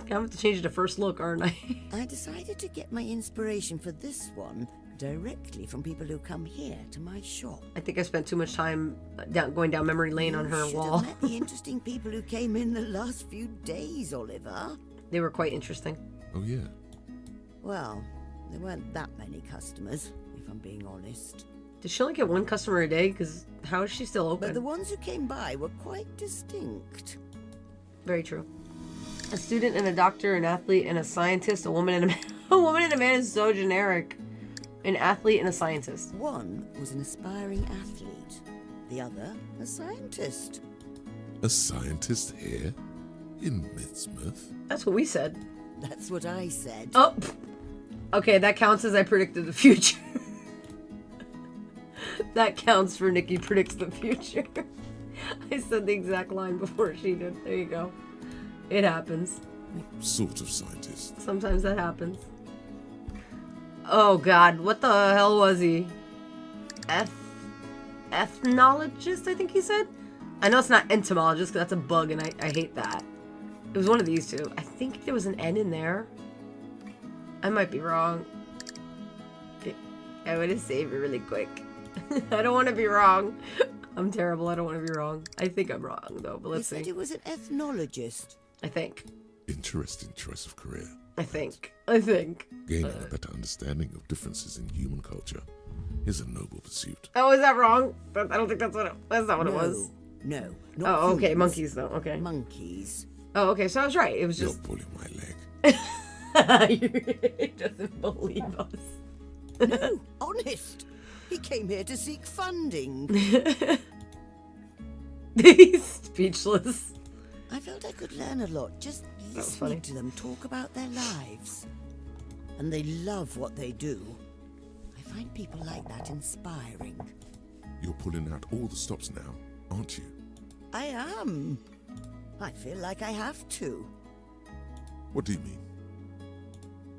I'm gonna have to change it to first look, aren't I? I decided to get my inspiration for this one directly from people who come here to my shop. I think I spent too much time going down memory lane on her You should wall. have met the interesting people who came in the last few days, Oliver. They were quite interesting. Oh yeah, Well, there weren't that many customers, if I'm being honest. Did she only get one customer a day? Because how is she still open? But the ones who came by were quite distinct. Very true. A student and a doctor, an athlete and a scientist, a woman and a man. A woman and a man is so generic. An athlete and a scientist. One was an aspiring athlete, the other a scientist. a scientist here in Midsmouth? That's what we said. That's what I said. Oh, okay, that counts as I predicted the future. That counts for Nikki predicts the future. I said the exact line before she did. There you go. It happens. What sort of scientist? Sometimes that happens. Oh god, what the hell was he? Ethnologist, I think he said? I know it's not entomologist, because that's a bug, and I hate that. It was one of these two. I think there was an N in there. I might be wrong. Okay. I want to save it really quick. I don't want to be wrong. I'm terrible. I don't want to be wrong. I think I'm wrong, though, but let's He said see. he was an ethnologist. I think. Interesting choice of career. I think. Gaining a better understanding of differences in human culture is a noble pursuit. Oh, is that wrong? I don't think that's that's not what it was. No, not Oh, okay. humans. Monkeys, though. Okay. Monkeys. Oh, okay. So I was right. It was You're just. pulling my leg. He doesn't believe us. No, honest. He came here to seek funding. Speechless. I felt I could learn a lot just was funny. listening to them talk about their lives. And they love what they do. I find people like that inspiring. You're pulling out all the stops now, aren't you? I am. I feel like I have to. What do you mean?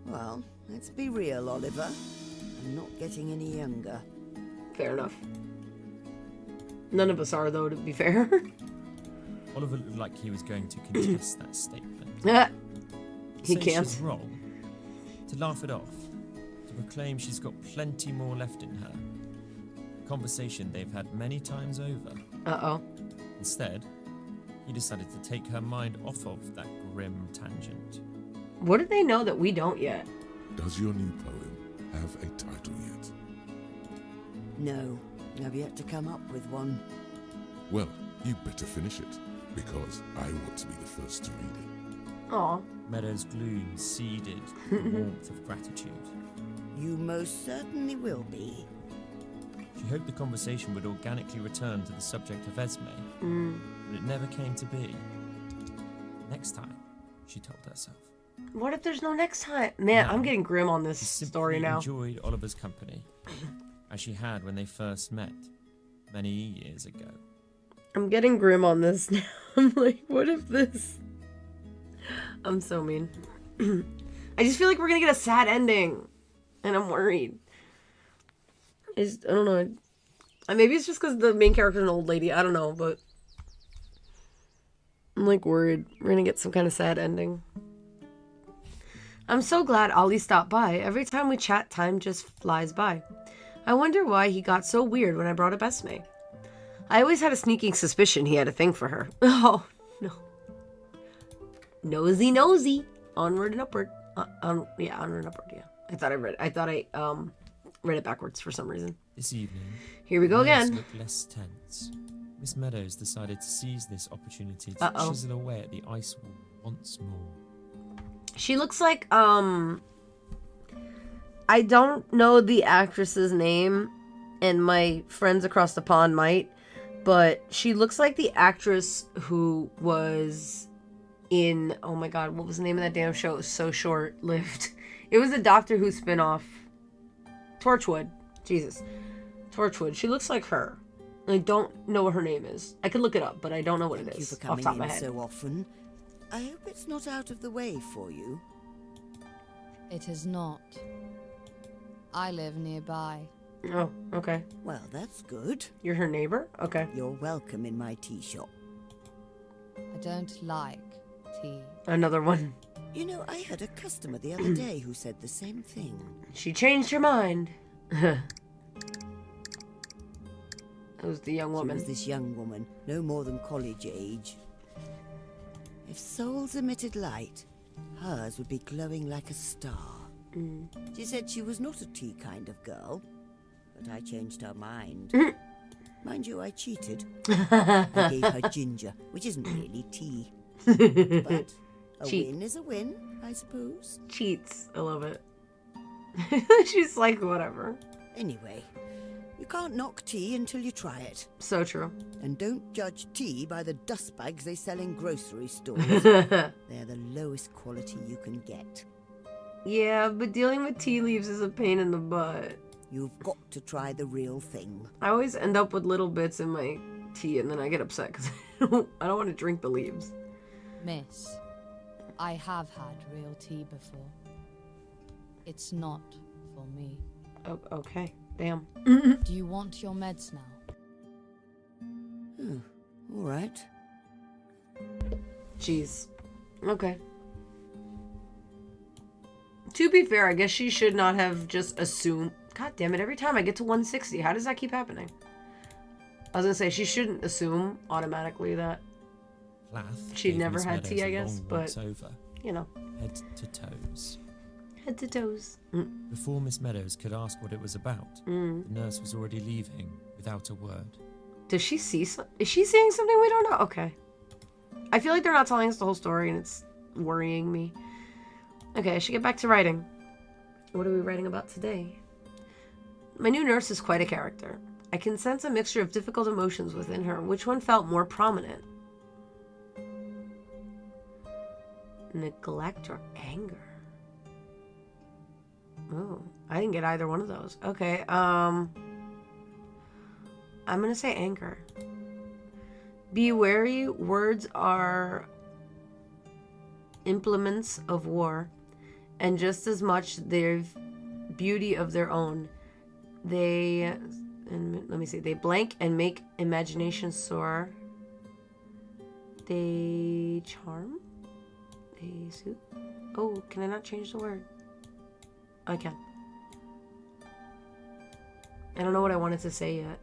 Well, let's be real, Oliver. I'm not getting any younger. Fair enough. None of us are, though, to be fair. Oliver looked like he was going to contest that statement. He Say can't. she's wrong. To laugh it off. To proclaim she's got plenty more left in her. A conversation they've had many times over. Uh-oh. Instead, he decided to take her mind off of that grim tangent. What do they know that we don't yet? Does your new poem have a title yet? No, I've yet to come up with one. Well, you better finish it, because I want to be the first to read it. Aw. Meadows' gloom seeded the warmth of gratitude. You most certainly will be. She hoped the conversation would organically return to the subject of Esme, but it never came to be. Next time, she told herself. What if there's no next time? Man, No. I'm getting grim on this She simply story now. enjoyed Oliver's company, as she had when they first met, many years ago. I'm getting grim on this now. I'm like, what if this... I'm so mean. I just feel like we're gonna get a sad ending. And I'm worried. I don't know. Maybe it's just because the main character is an old lady. I don't know, but... I'm like worried. We're gonna get some kind of sad ending. I'm so glad Ollie stopped by. Every time we chat, time just flies by. I wonder why he got so weird when I brought up Esme. I always had a sneaking suspicion he had a thing for her. Oh, no. Nosy. Onward and upward. Yeah, onward and upward, yeah. I thought I read it backwards for some reason. This evening, Here we go Meadows again. looked less tense. Miss Meadows decided to seize this opportunity to chisel away at the ice wall once more. She looks like, I don't know the actress's name, and my friends across the pond might, but she looks like the actress who was in, oh my god, what was the name of that damn show? It was so short-lived. It was a Doctor Who spinoff. Torchwood. Jesus. Torchwood. She looks like her. I don't know what her name is. I could look it up, but I don't know what it Thank you is for off the coming top of my in head. so often. I hope it's not out of the way for you. It is not. I live nearby. Oh, okay. Well, that's good. You're her neighbor? Okay. You're welcome in my tea shop. I don't like tea. Another one. You know, I had a customer the other day who said the same thing. She changed her mind. That was the young She woman. was this young woman, no more than college age. If souls emitted light, hers would be glowing like a star. She said she was not a tea kind of girl, but I changed her mind. Mind you, I cheated. I gave her ginger, which isn't really tea. But a Cheat. win is a win, I suppose. Cheats. I love it. She's like, whatever. Anyway, you can't knock tea until you try it. So true. And don't judge tea by the dust bags they sell in grocery stores. They're the lowest quality you can get. Yeah, but dealing with tea leaves is a pain in the butt. You've got to try the real thing. I always end up with little bits in my tea and then I get upset because I don't want to drink the leaves. Miss, I have had real tea before. It's not for me. Oh, okay. Damn. Do you want your meds now? All right. Jeez. Okay. To be fair, I guess she should not have just assumed. God damn it, every time I get to 160, how does that keep happening? I was gonna say, she shouldn't assume automatically that, Plath She'd gave never Miss had Meadows tea, I a guess, long but- once over, you know, head to toes. head to toes. Before Miss Meadows could ask what it was about, the nurse was already leaving without a word. Does she see is she seeing something we don't know? Okay. I feel like they're not telling us the whole story and it's worrying me. Okay, I should get back to writing. What are we writing about today? My new nurse is quite a character. I can sense a mixture of difficult emotions within her. Which one felt more prominent? Neglect or anger? Oh, I didn't get either one of those. Okay, I'm gonna say anger. Be wary, words are implements of war, and just as much they've beauty of their own. They blank and make imagination soar. They charm? They soothe? Oh, can I not change the word? I can. I don't know what I wanted to say yet.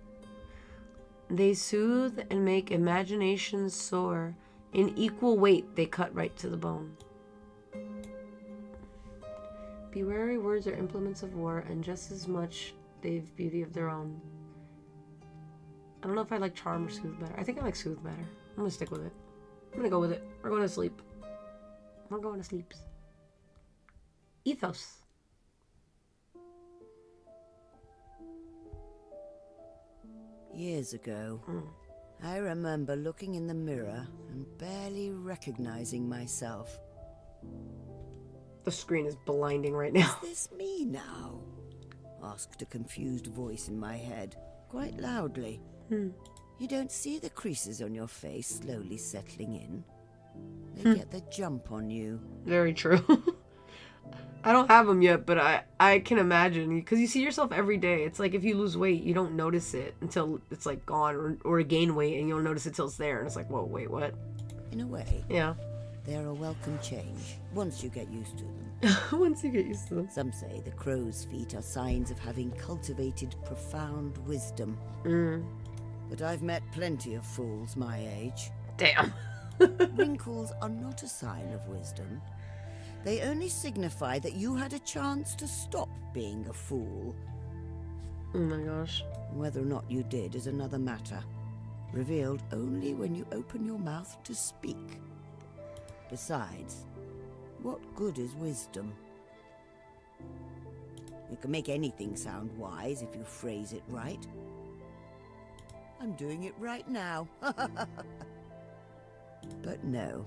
They soothe and make imagination soar. In equal weight, they cut right to the bone. Be wary, words are implements of war, and just as much they've beauty of their own. I don't know if I like charm or soothe better. I think I like soothe better. I'm gonna stick with it. I'm gonna go with it. We're going to sleep. We're going to sleep. Ethos. Years ago, I remember looking in the mirror and barely recognizing myself. The screen is blinding right now. Is this me now? Asked a confused voice in my head, quite loudly. You don't see the creases on your face slowly settling in. They get the jump on you. Very true. I don't have them yet, but I can imagine. Because you see yourself every day. It's like if you lose weight, you don't notice it until it's like gone, or gain weight, and you don't notice it till it's there. And it's like, whoa, wait, what? In a way. Yeah. They're a welcome change, once you get used to them. Once you get used to them. Some say the crow's feet are signs of having cultivated profound wisdom. But I've met plenty of fools my age. Damn. Wrinkles are not a sign of wisdom. They only signify that you had a chance to stop being a fool. Oh my gosh. Whether or not you did is another matter, revealed only when you open your mouth to speak. Besides, what good is wisdom? You can make anything sound wise if you phrase it right. I'm doing it right now. But no,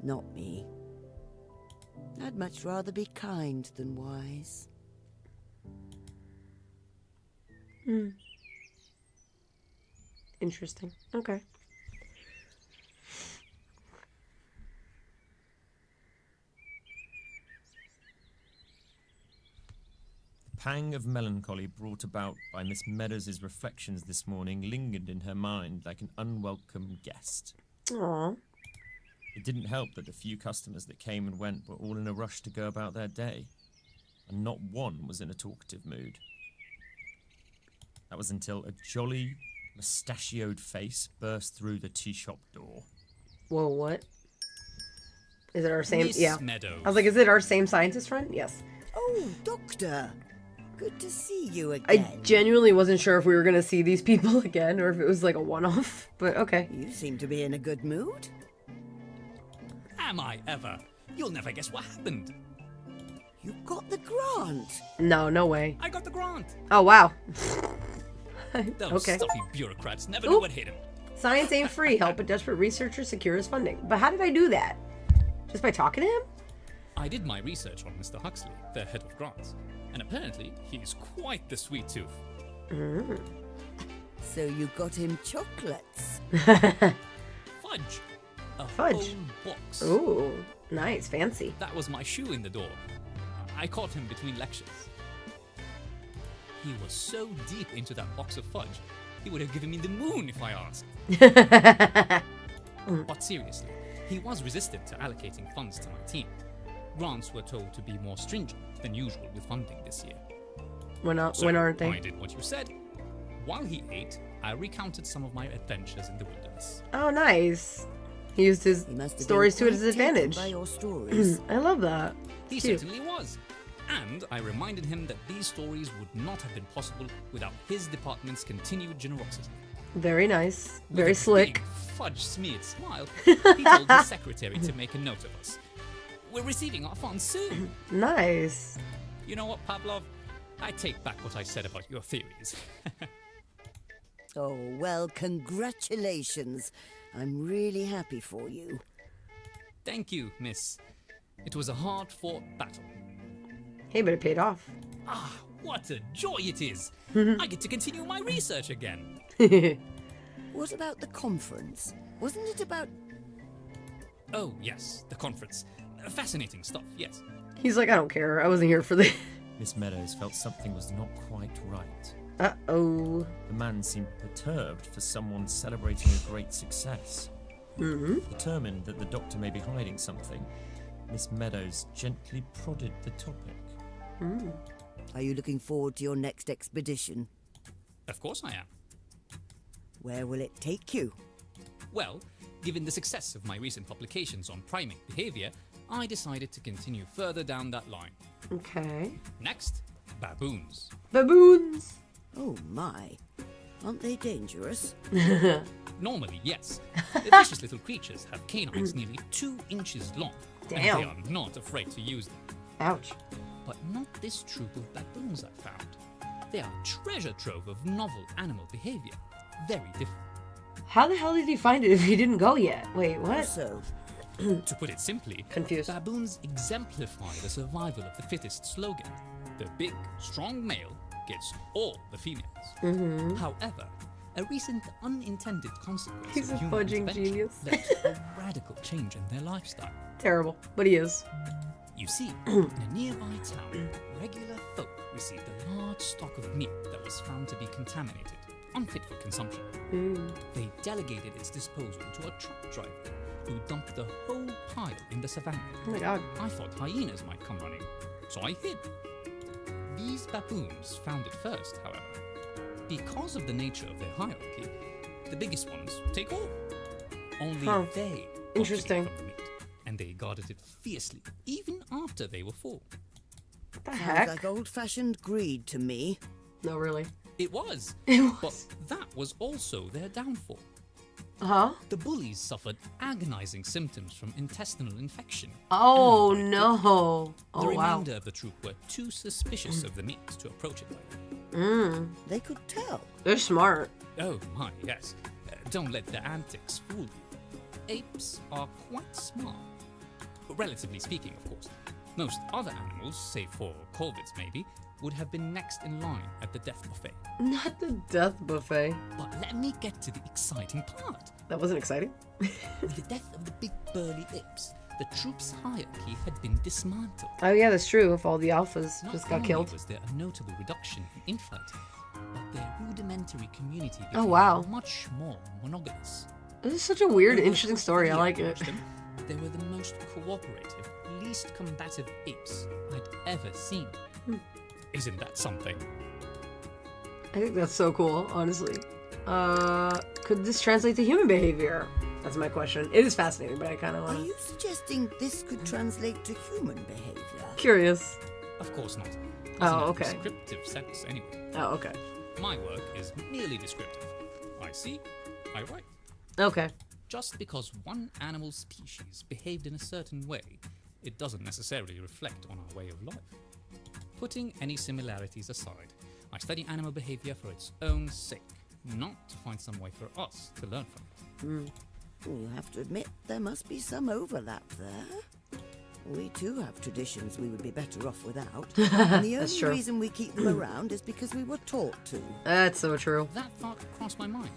not me. I'd much rather be kind than wise. Interesting. Okay. The pang of melancholy brought about by Miss Meadows' reflections this morning lingered in her mind like an unwelcome guest. Aww. It didn't help that the few customers that came and went were all in a rush to go about their day, and not one was in a talkative mood. That was until a jolly, mustachioed face burst through the tea shop door. Whoa, what? Is it our same? Miss Yeah. Meadows. I was like, is it our same scientist friend? Yes. Oh, Doctor! Good to see you I again. genuinely wasn't sure if we were going to see these people again or if it was like a one-off, but okay. You seem to be in a good mood. Am I ever? You'll never guess what happened. You got the grant. No, no way. I got the grant. Oh, wow. Those Okay. stuffy bureaucrats never know Oop. what hit 'em. Science ain't free. Help a desperate researcher secure his funding. But how did I do that? Just by talking to him? I did my research on Mr. Huxley, the head of grants, and apparently he's quite the sweet tooth. So you got him chocolates. Fudge. A Fudge. whole box. Ooh, nice. Fancy. That was my shoe in the door. I caught him between lectures. He was so deep into that box of fudge, he would have given me the moon if I asked. But seriously, he was resistant to allocating funds to my team. Grants were told to be more stringent than usual with funding this year. When So aren't I they? did what you said. While he ate, I recounted some of my adventures in the wilderness. Oh, nice. He used his He must have stories been to his quite taken advantage. by your stories. I love that. He Cute. certainly was. And I reminded him that these stories would not have been possible without his department's continued generosity. Very nice. With Very a slick. big, fudge-smeared smile, he told his secretary to make a note of us. We're receiving our funds soon. Nice. You know what, Pavlov? I take back what I said about your theories. Oh, well, congratulations. I'm really happy for you. Thank you, miss. It was a hard-fought battle. Hey, but it paid off. Ah, what a joy it is! I get to continue my research again. What about the conference? Wasn't it about... Oh, yes, the conference. Fascinating stuff, yes. He's like, I don't care. I wasn't here for this. Miss Meadows felt something was not quite right. Uh-oh. The man seemed perturbed for someone celebrating a great success. Determined that the doctor may be hiding something, Miss Meadows gently prodded the topic. Are you looking forward to your next expedition? Of course I am. Where will it take you? Well, given the success of my recent publications on primate behavior, I decided to continue further down that line. Okay. Next, baboons. Baboons! Oh my. Aren't they dangerous? Normally, yes. The vicious little creatures have canines nearly 2 inches long. Damn. And they are not afraid to use them. Ouch. But not this troop of baboons I found. They are a treasure trove of novel animal behavior. Very different. How the hell did he find it if he didn't go yet? Wait, what? So, To put it simply, Confused. baboons exemplify the survival of the fittest slogan. The big, strong male gets all the females. However, a recent unintended consequence He's of a human fudging intervention genius. led to a radical change in their lifestyle. Terrible. But he is. You see, in a nearby town, regular folk received a large stock of meat that was found to be contaminated, unfit for consumption. They delegated its disposal to a truck driver who dumped the whole pile in the savannah. Oh my god. I thought hyenas might come running, so I hid. These baboons found it first, however. Because of the nature of their hierarchy, the biggest ones take all. Only Huh. they Interesting. opted from the meat, and they guarded it fiercely, even after they were full. What the sounds heck? like old-fashioned greed to me. No, really. It was. It was. But that was also their downfall. Huh? The bullies suffered agonizing symptoms from intestinal infection. Oh, And no. the Oh, wow. remainder of the troop were too suspicious of the meat to approach it like that. They could tell. They're smart. Oh my, yes. Don't let their antics fool you. Apes are quite smart. Relatively speaking, of course. Most other animals, save for corvids maybe, would have been next in line at the death buffet. Not the death buffet. But let me get to the exciting part. That wasn't exciting. With the death of the big burly apes, the troop's hierarchy had been dismantled. Oh, yeah, that's true. If all the alphas Not just got only killed. was there a notable reduction in infighting, but their rudimentary community Oh, became wow. much more monogamous. This is such a weird, Over interesting story. I the like years, it. They were the most cooperative, least combative apes I'd ever seen. Isn't that something? I think that's so cool, honestly. Could this translate to human behavior? That's my question. It is fascinating, but I kind of Are want to... you suggesting this could translate to human behavior? Curious. Of course not. Not Oh, in a okay. descriptive sense, anyway. Oh, okay. My work is merely descriptive. I see, I write. Okay. Just because one animal species behaved in a certain way, it doesn't necessarily reflect on our way of life. Putting any similarities aside, I study animal behavior for its own sake, not to find some way for us to learn from it. You have to admit, there must be some overlap there. We too have traditions we would be better off without. And the That's only true. reason we keep them around is because we were taught to. That's so true. That thought crossed my mind.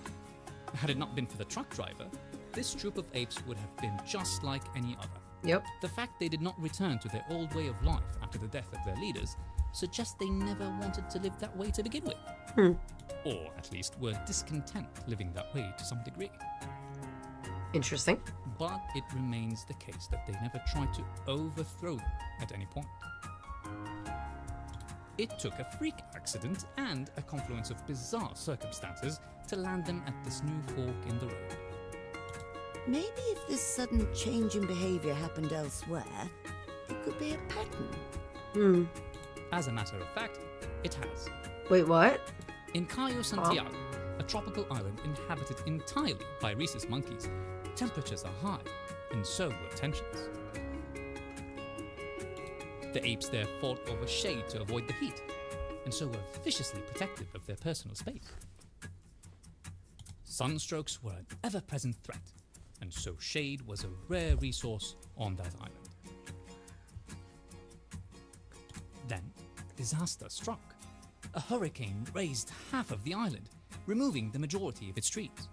Had it not been for the truck driver, this troop of apes would have been just like any other. Yep. The fact they did not return to their old way of life after the death of their leaders suggests they never wanted to live that way to begin with. Or at least were discontent living that way to some degree. Interesting. But it remains the case that they never tried to overthrow them at any point. It took a freak accident and a confluence of bizarre circumstances to land them at this new fork in the road. Maybe if this sudden change in behavior happened elsewhere, it could be a pattern. As a matter of fact, it has. Wait, what? In Cayo Santiago, a tropical island inhabited entirely by rhesus monkeys, temperatures are high, and so were tensions. The apes there fought over shade to avoid the heat, and so were viciously protective of their personal space. Sunstrokes were an ever-present threat, and so shade was a rare resource on that island. Then, disaster struck. A hurricane razed half of the island, removing the majority of its trees.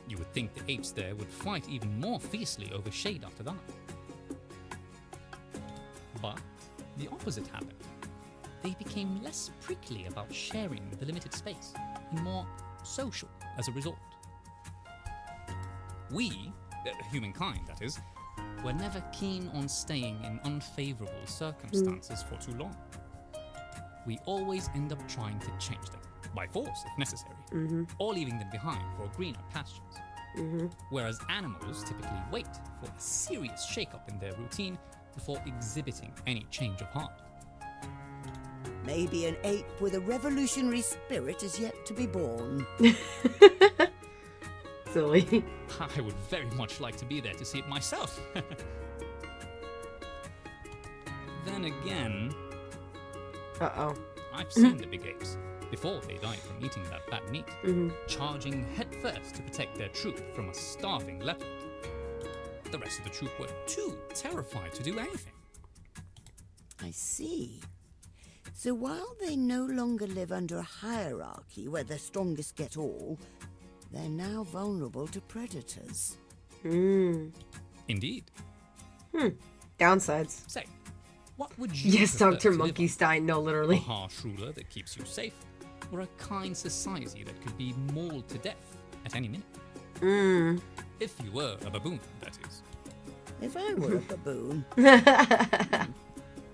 You would think the apes there would fight even more fiercely over shade after that. But the opposite happened. They became less prickly about sharing the limited space, and more social as a result. We, humankind that is, were never keen on staying in unfavorable circumstances for too long. We always end up trying to change them, by force if necessary, or leaving them behind for greener pastures. Whereas animals typically wait for a serious shake-up in their routine before exhibiting any change of heart. Maybe an ape with a revolutionary spirit is yet to be born. Silly. I would very much like to be there to see it myself. Then again, Uh-oh. I've seen the big apes, before they died from eating that bad meat, charging headfirst to protect their troop from a starving leopard. The rest of the troop were too terrified to do anything. I see. So while they no longer live under a hierarchy where the strongest get all, they're now vulnerable to predators. Indeed. Downsides. Say, what would you Yes, prefer Dr. to live Monkey on? Stein. No, A literally. harsh ruler that keeps you safe, or a kind society that could be mauled to death at any minute? If you were a baboon, that is. If I were a baboon,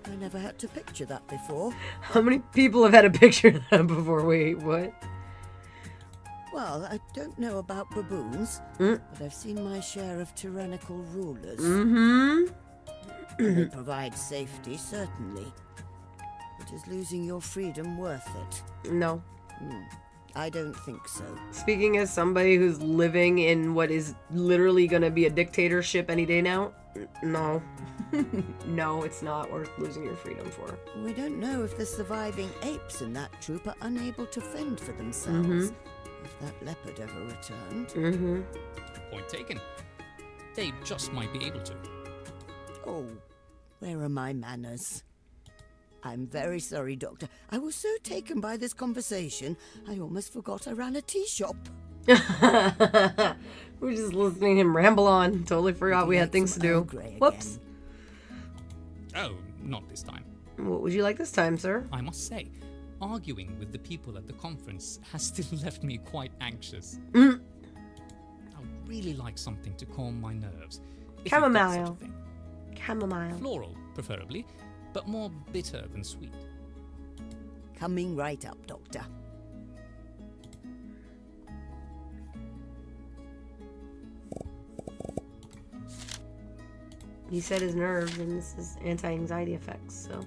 I never had to picture that before. How many people have had a picture of that before? Wait, what? Well, I don't know about baboons, but I've seen my share of tyrannical rulers. They provide safety, certainly. But is losing your freedom worth it? No. I don't think so. Speaking as somebody who's living in what is literally going to be a dictatorship any day now, no. No, it's not worth losing your freedom for. We don't know if the surviving apes in that troop are unable to fend for themselves. If that leopard ever returned. Point taken. They just might be able to. Oh, where are my manners? I'm very sorry, Doctor. I was so taken by this conversation, I almost forgot I ran a tea shop. We're just listening to him ramble on. Totally forgot we had things to do. Whoops. Oh, not this time. What would you like this time, sir? I must say, arguing with the people at the conference has still left me quite anxious. I would really like something to calm my nerves. if you've got such a Chamomile. thing. Chamomile. Floral, preferably, but more bitter than sweet. Coming right up, Doctor. He said his nerves, and this is anti-anxiety effects, so...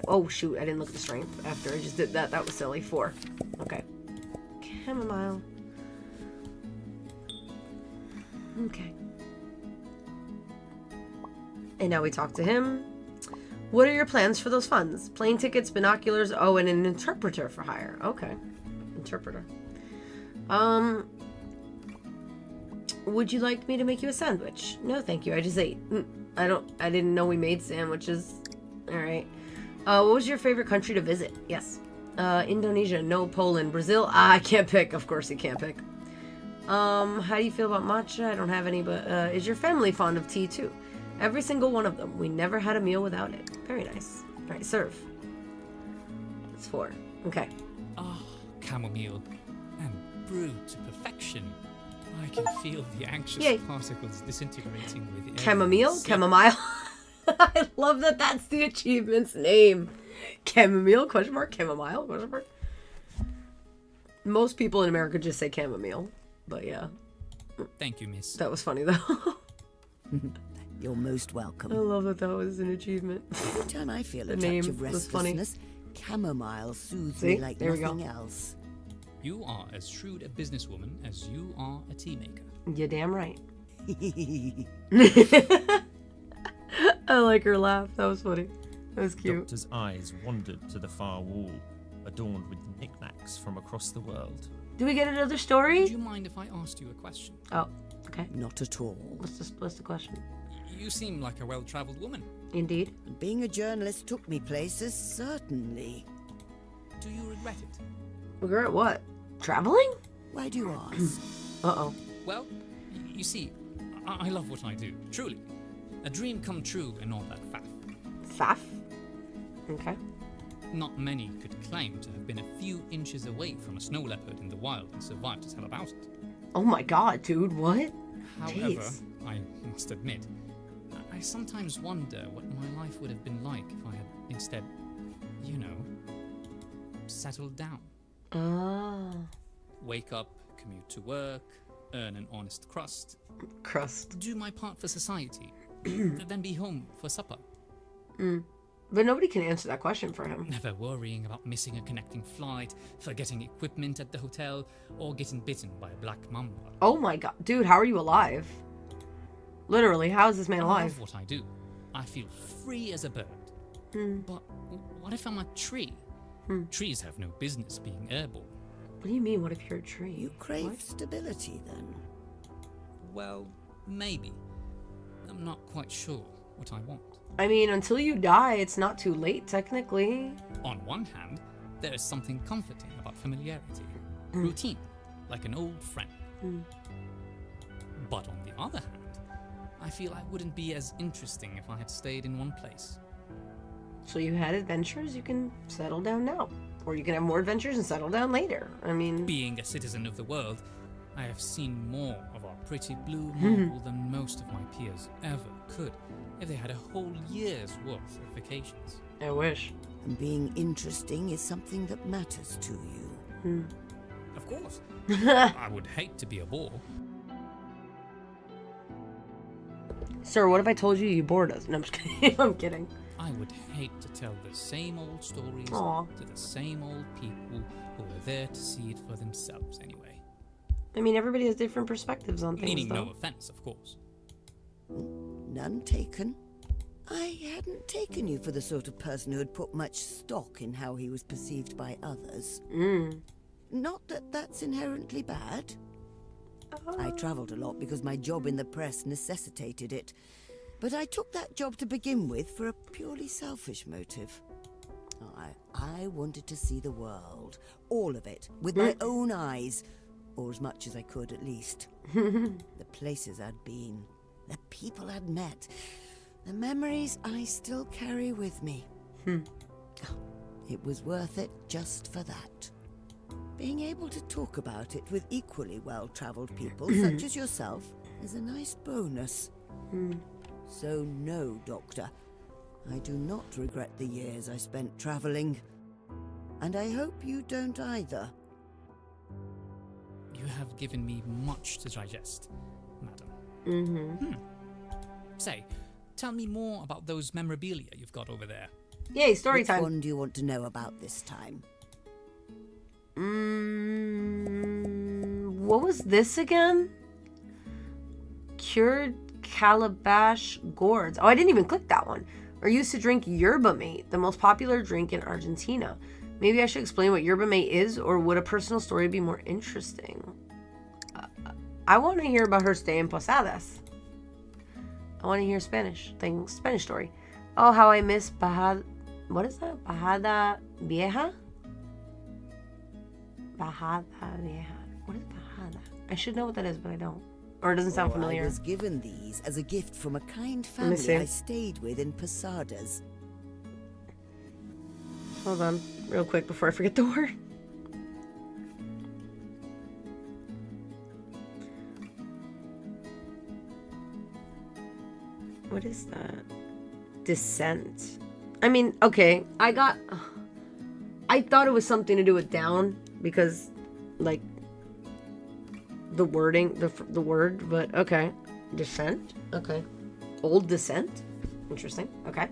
Oh, shoot, I didn't look at the strength after I just did that. That was silly. 4. Okay. Chamomile. Okay. And now we talk to him. What are your plans for those funds? Plane tickets, binoculars, oh, and an interpreter for hire. Okay. Interpreter. Would you like me to make you a sandwich? No, thank you. I just ate. I didn't know we made sandwiches. All right. What was your favorite country to visit? Yes. Indonesia. No. Poland. Brazil. I can't pick. Of course you can't pick. How do you feel about matcha? I don't have any, but is your family fond of tea too? Every single one of them. We never had a meal without it. Very nice. All right, serve. It's 4. Okay. Ah, chamomile. And brewed to perfection. I can feel the anxious Yay. particles disintegrating with every Chamomile? sip. Chamomile? I love that that's the achievement's name. Chamomile? Question mark? Chamomile? Question mark? Most people in America just say chamomile. But yeah. Thank you, miss. That was funny though. You're most welcome. I love that that was an achievement. Every time I feel a The touch name of was funny. restlessness, chamomile soothes See? me like There we go. nothing else. You are as shrewd a businesswoman as you are a tea maker. You're damn right. I like her laugh. That was funny. That was The cute. doctor's eyes wandered to the far wall, a adorned with knickknacks from across the world. Do we get another Would story? you mind if I asked you a question? Oh, okay. Not at all. What's the question? You seem like a well-traveled woman. Indeed. Being a journalist took me places, certainly. Do you regret it? Regret what? Traveling? Why do you ask? Uh-oh. Well, you see, I love what I do, truly. A dream come true and all that faff. Faff? Okay. Not many could claim to have been a few inches away from a snow leopard in the wild and survive to tell about it. Oh my god, dude, what? However, Jeez. I must admit, I sometimes wonder what my life would have been like if I had instead, settled down. Ah. Wake up, commute to work, earn an honest crust, Crust. do my part for society, then be home for supper. But nobody can answer that question for him. Never worrying about missing a connecting flight, forgetting equipment at the hotel, or getting bitten by a black mamba. Oh my god. Dude, how are you alive? Literally, how is this man I alive? love what I do. I feel free as a bird. But what if I'm a tree? Trees have no business being airborne. What do you mean, what if you're a tree? You crave What? stability, then? Well, maybe. I'm not quite sure what I want. I mean, until you die, it's not too late, technically. On one hand, there is something comforting about familiarity, routine, like an old friend. But on the other hand, I feel I wouldn't be as interesting if I had stayed in one place. So you had adventures, you can settle down now. Or you can have more adventures and settle down later. I mean... Being a citizen of the world, I have seen more of our pretty blue marble than most of my peers ever could if they had a whole year's worth of vacations. I wish. And being interesting is something that matters to you. Of course. I would hate to be a bore. Sir, what if I told you you bored us? No, I'm just kidding. I'm kidding. I would hate to tell the same old stories Aw. to the same old people who were there to see it for themselves anyway. I mean, everybody has different perspectives on things, Meaning though. no offense, of course. None taken. I hadn't taken you for the sort of person who had put much stock in how he was perceived by others. Not that that's inherently bad. I travelled a lot because my job in the press necessitated it. But I took that job to begin with for a purely selfish motive. I wanted to see the world, all of it, with my own eyes, or as much as I could at least. The places I'd been, the people I'd met, the memories I still carry with me. It was worth it just for that. Being able to talk about it with equally well-travelled people, such as yourself, is a nice bonus. So no, Doctor, I do not regret the years I spent travelling. And I hope you don't either. You have given me much to digest, madam. Say, tell me more about those memorabilia you've got over there. Yay, story Which time. one do you want to know about this time? What was this again? Cured calabash gourds. Oh, I didn't even click that one. Are used to drink yerba mate, the most popular drink in Argentina. Maybe I should explain what yerba mate is, or would a personal story be more interesting? I want to hear about her stay in Posadas. I want to hear Spanish story. Oh, how I miss Bajada. What is that? Bajada Vieja? Bajada Vieja. What is Bajada? I should know what that is, but I don't. Or it doesn't sound familiar. I was given these as a gift from a kind Let me see. family I stayed with in Posadas. Hold on, real quick before I forget the word. What is that? Descent. I mean, okay, I thought it was something to do with down because, like, the wording, the word, but okay. Descent? Okay. Old descent? Interesting. Okay.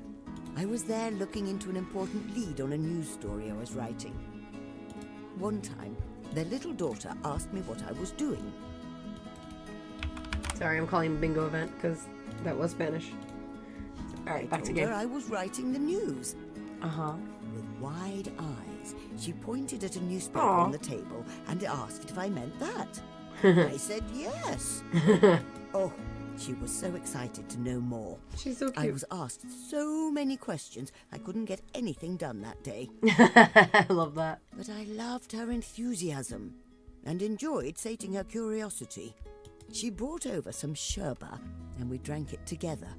I was there looking into an important lead on a news story I was writing. One time, their little daughter asked me what I was doing. Sorry, I'm calling bingo event because that was Spanish. All right, back to Told her game. I was writing the news. Uh-huh. With wide eyes, she pointed at a newspaper Aw. on the table and asked if I meant that. I said yes. Oh, she was so excited to know more. She's so I cute. was asked so many questions, I couldn't get anything done that day. I love that. But I loved her enthusiasm and enjoyed sating her curiosity. She brought over some sherbet and we drank it together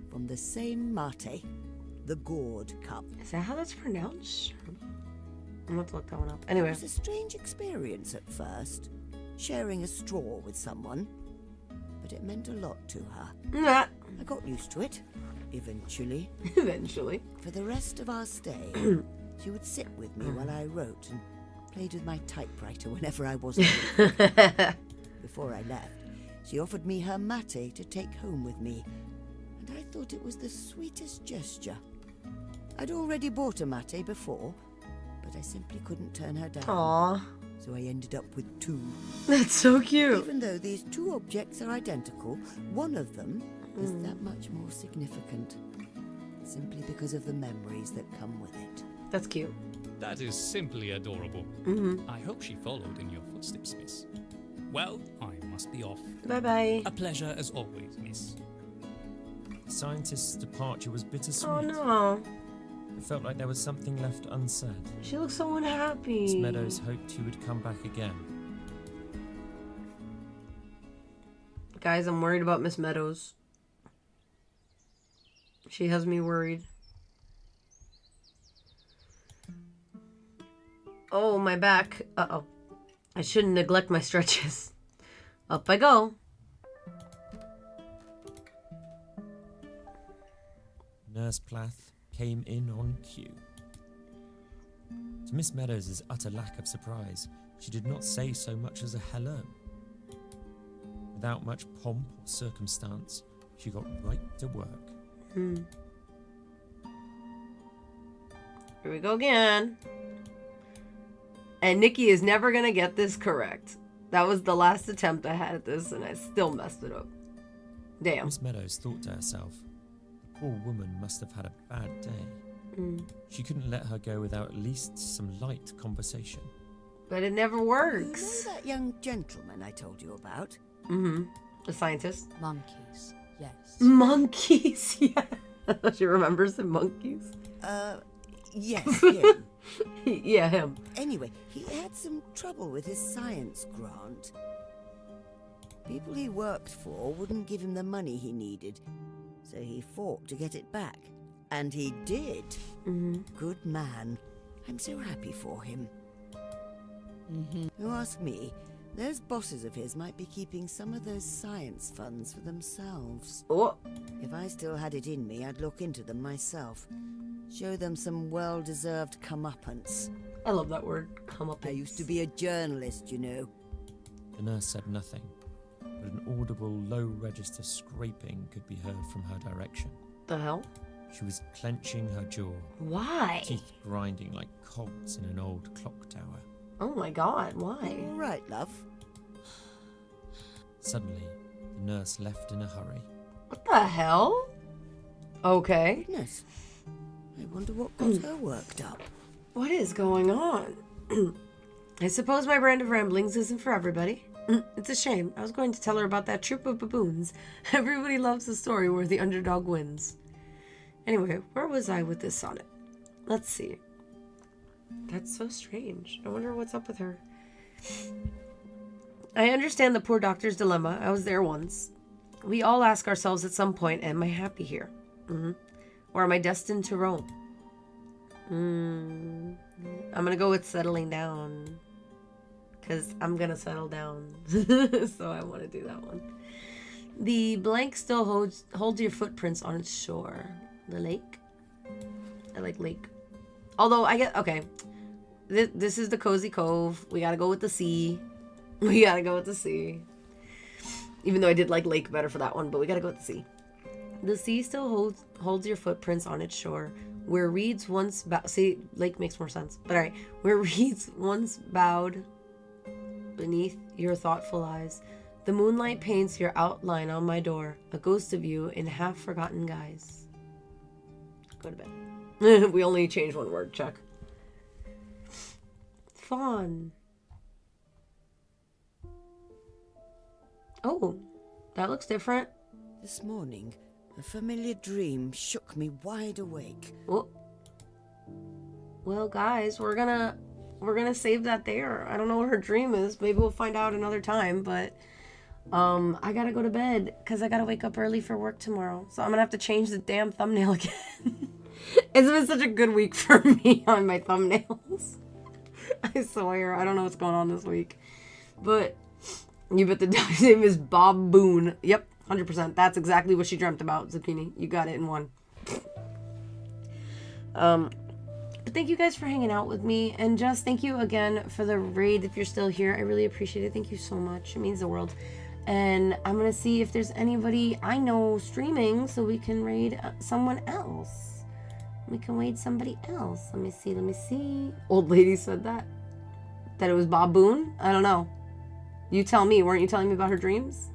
from the same mate, the gourd cup. Is that how that's pronounced? I'm going to look that one up. It Anyway. was a strange experience at first, sharing a straw with someone, but it meant a lot to her. Nah. I got used to it, eventually. Eventually. For the rest of our stay, she would sit with me while I wrote and played with my typewriter whenever I wasn't looking. Before I left, she offered me her mate to take home with me, and I thought it was the sweetest gesture. I'd already bought a mate before, but I simply couldn't turn her down. Aw. So I ended up with two. That's so cute. Even though these two objects are identical, one of them is that much more significant, simply because of the memories that come with it. That's cute. That is simply adorable. I hope she followed in your footsteps, miss. Well, I must be off. Bye-bye. A pleasure as always, miss. The scientist's departure was bittersweet. Oh, no. It felt like there was something left unsaid. She looks so unhappy. Miss Meadows hoped he would come back again. Guys, I'm worried about Miss Meadows. She has me worried. Oh, my back. Uh-oh. I shouldn't neglect my stretches. Up I go. Nurse Plath came in on cue. To Miss Meadows' utter lack of surprise, she did not say so much as a hello. Without much pomp or circumstance, she got right to work. Here we go again. And Nikki is never going to get this correct. That was the last attempt I had at this, and I still messed it up. Damn. Miss Meadows thought to herself, the poor woman must have had a bad day. She couldn't let her go without at least some light conversation. But it never You works. know that young gentleman I told you about? The scientist. Monkeys, yes. Monkeys, yeah. She remembers the monkeys. Yes, him. Yeah, him. Anyway, he had some trouble with his science grant. People he worked for wouldn't give him the money he needed, so he fought to get it back. And he did. Good man. I'm so happy for him. You ask me, those bosses of his might be keeping some of those science funds for themselves. Oh, If I still had it in me, I'd look into them myself. Show them some well-deserved comeuppance. I love that word. Come up. I used to be a journalist, you know. The nurse said nothing, but an audible low-register scraping could be heard from her direction. The hell? She was clenching her jaw, Why? teeth grinding like cogs in an old clock tower. Oh my god, why? All right, love. Suddenly, the nurse left in a hurry. What the hell? Okay. Goodness. I wonder what got her worked up. What is going on? I suppose my brand of ramblings isn't for everybody. It's a shame. I was going to tell her about that troop of baboons. Everybody loves a story where the underdog wins. Anyway, where was I with this sonnet? Let's see. That's so strange. I wonder what's up with her. I understand the poor doctor's dilemma. I was there once. We all ask ourselves at some point, am I happy here? Or am I destined to roam? I'm going to go with settling down. Because I'm going to settle down. So I want to do that one. The blank still holds your footprints on its shore. The lake? I like lake. Although I get... Okay. This is the Cozy Cove. We got to go with the sea. We got to go with the sea. Even though I did like lake better for that one. But we got to go with the sea. The sea still holds your footprints on its shore. Where reeds once bowed... See, lake makes more sense. But alright. Where reeds once bowed beneath your thoughtful eyes. The moonlight paints your outline on my door. A ghost of you in half-forgotten guise. Go to bed. We only changed one word. Check. fun. Oh, that looks different. This morning, a familiar dream shook me wide awake. Oh. Well, guys, we're gonna save that there. I don't know what her dream is. Maybe we'll find out another time, but I gotta go to bed because I gotta wake up early for work tomorrow. So I'm gonna have to change the damn thumbnail again. It's been such a good week for me on my thumbnails. I swear, I don't know what's going on this week. But you bet the dog's name is Bob Boone. Yep, 100%. That's exactly what she dreamt about, Zucchini. You got it in one. But thank you guys for hanging out with me. And just thank you again for the raid if you're still here. I really appreciate it. Thank you so much. It means the world. And I'm going to see if there's anybody I know streaming so we can raid someone else. We can raid somebody else. Let me see. Old lady said that. That it was Bob Boone? I don't know. You tell me. Weren't you telling me about her dreams?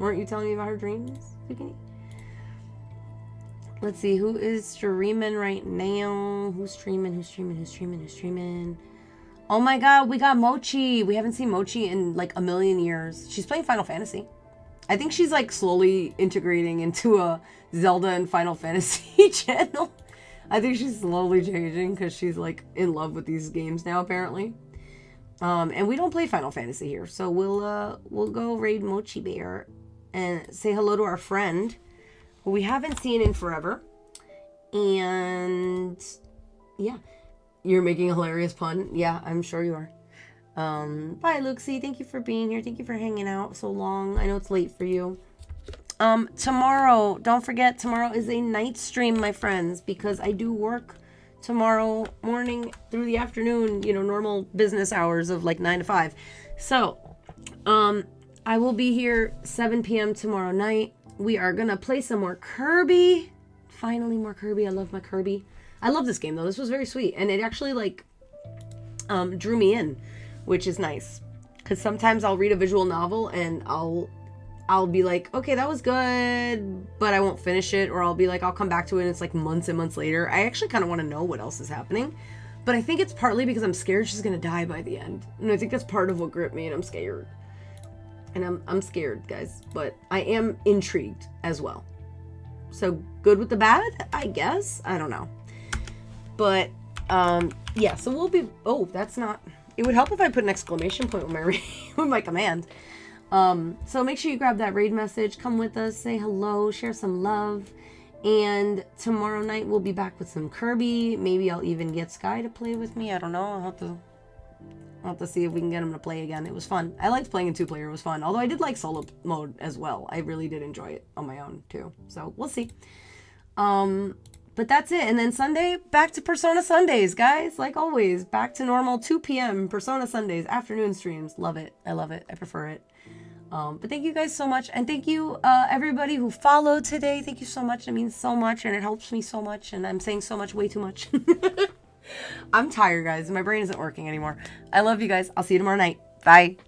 Zucchini? Let's see. Who is streaming right now? Who's streaming? Oh my god, we got Mochi. We haven't seen Mochi in like a million years. She's playing Final Fantasy. I think she's like slowly integrating into a Zelda and Final Fantasy channel. I think she's slowly changing because she's like in love with these games now apparently. And we don't play Final Fantasy here, so we'll go raid Mochi Bear and say hello to our friend who we haven't seen in forever. And yeah, you're making a hilarious pun. Yeah, I'm sure you are. Bye, Luxie. Thank you for being here. Thank you for hanging out so long. I know it's late for you. Tomorrow, don't forget, tomorrow is a night stream, my friends, because I do work tomorrow morning through the afternoon, normal business hours of like 9 to 5. So, I will be here 7 p.m. tomorrow night. We are gonna play some more Kirby. Finally, more Kirby. I love my Kirby. I love this game though. This was very sweet, and it actually like drew me in, which is nice. Because sometimes I'll read a visual novel and I'll be like, okay, that was good, but I won't finish it, or I'll be like, I'll come back to it, and it's like months and months later. I actually kind of want to know what else is happening, but I think it's partly because I'm scared she's gonna die by the end, and I think that's part of what gripped me, and I'm scared. And I'm scared, guys, but I am intrigued as well. So good with the bad, I guess. I don't know. But yeah, so we'll be. Oh, that's not. It would help if I put an exclamation point with my command. So make sure you grab that raid message. Come with us. Say hello. Share some love. And tomorrow night we'll be back with some Kirby. Maybe I'll even get Sky to play with me. I don't know. I'll have to see if we can get him to play again. It was fun. I liked playing in 2-player. It was fun. Although I did like solo mode as well. I really did enjoy it on my own too. So we'll see. But that's it. And then Sunday, back to Persona Sundays, guys. Like always, back to normal 2 p.m. Persona Sundays, afternoon streams. Love it. I love it. I prefer it. But thank you guys so much. And thank you, everybody who followed today. Thank you so much. It means so much, and it helps me so much. And I'm saying so much, way too much. I'm tired, guys. My brain isn't working anymore. I love you guys. I'll see you tomorrow night. Bye.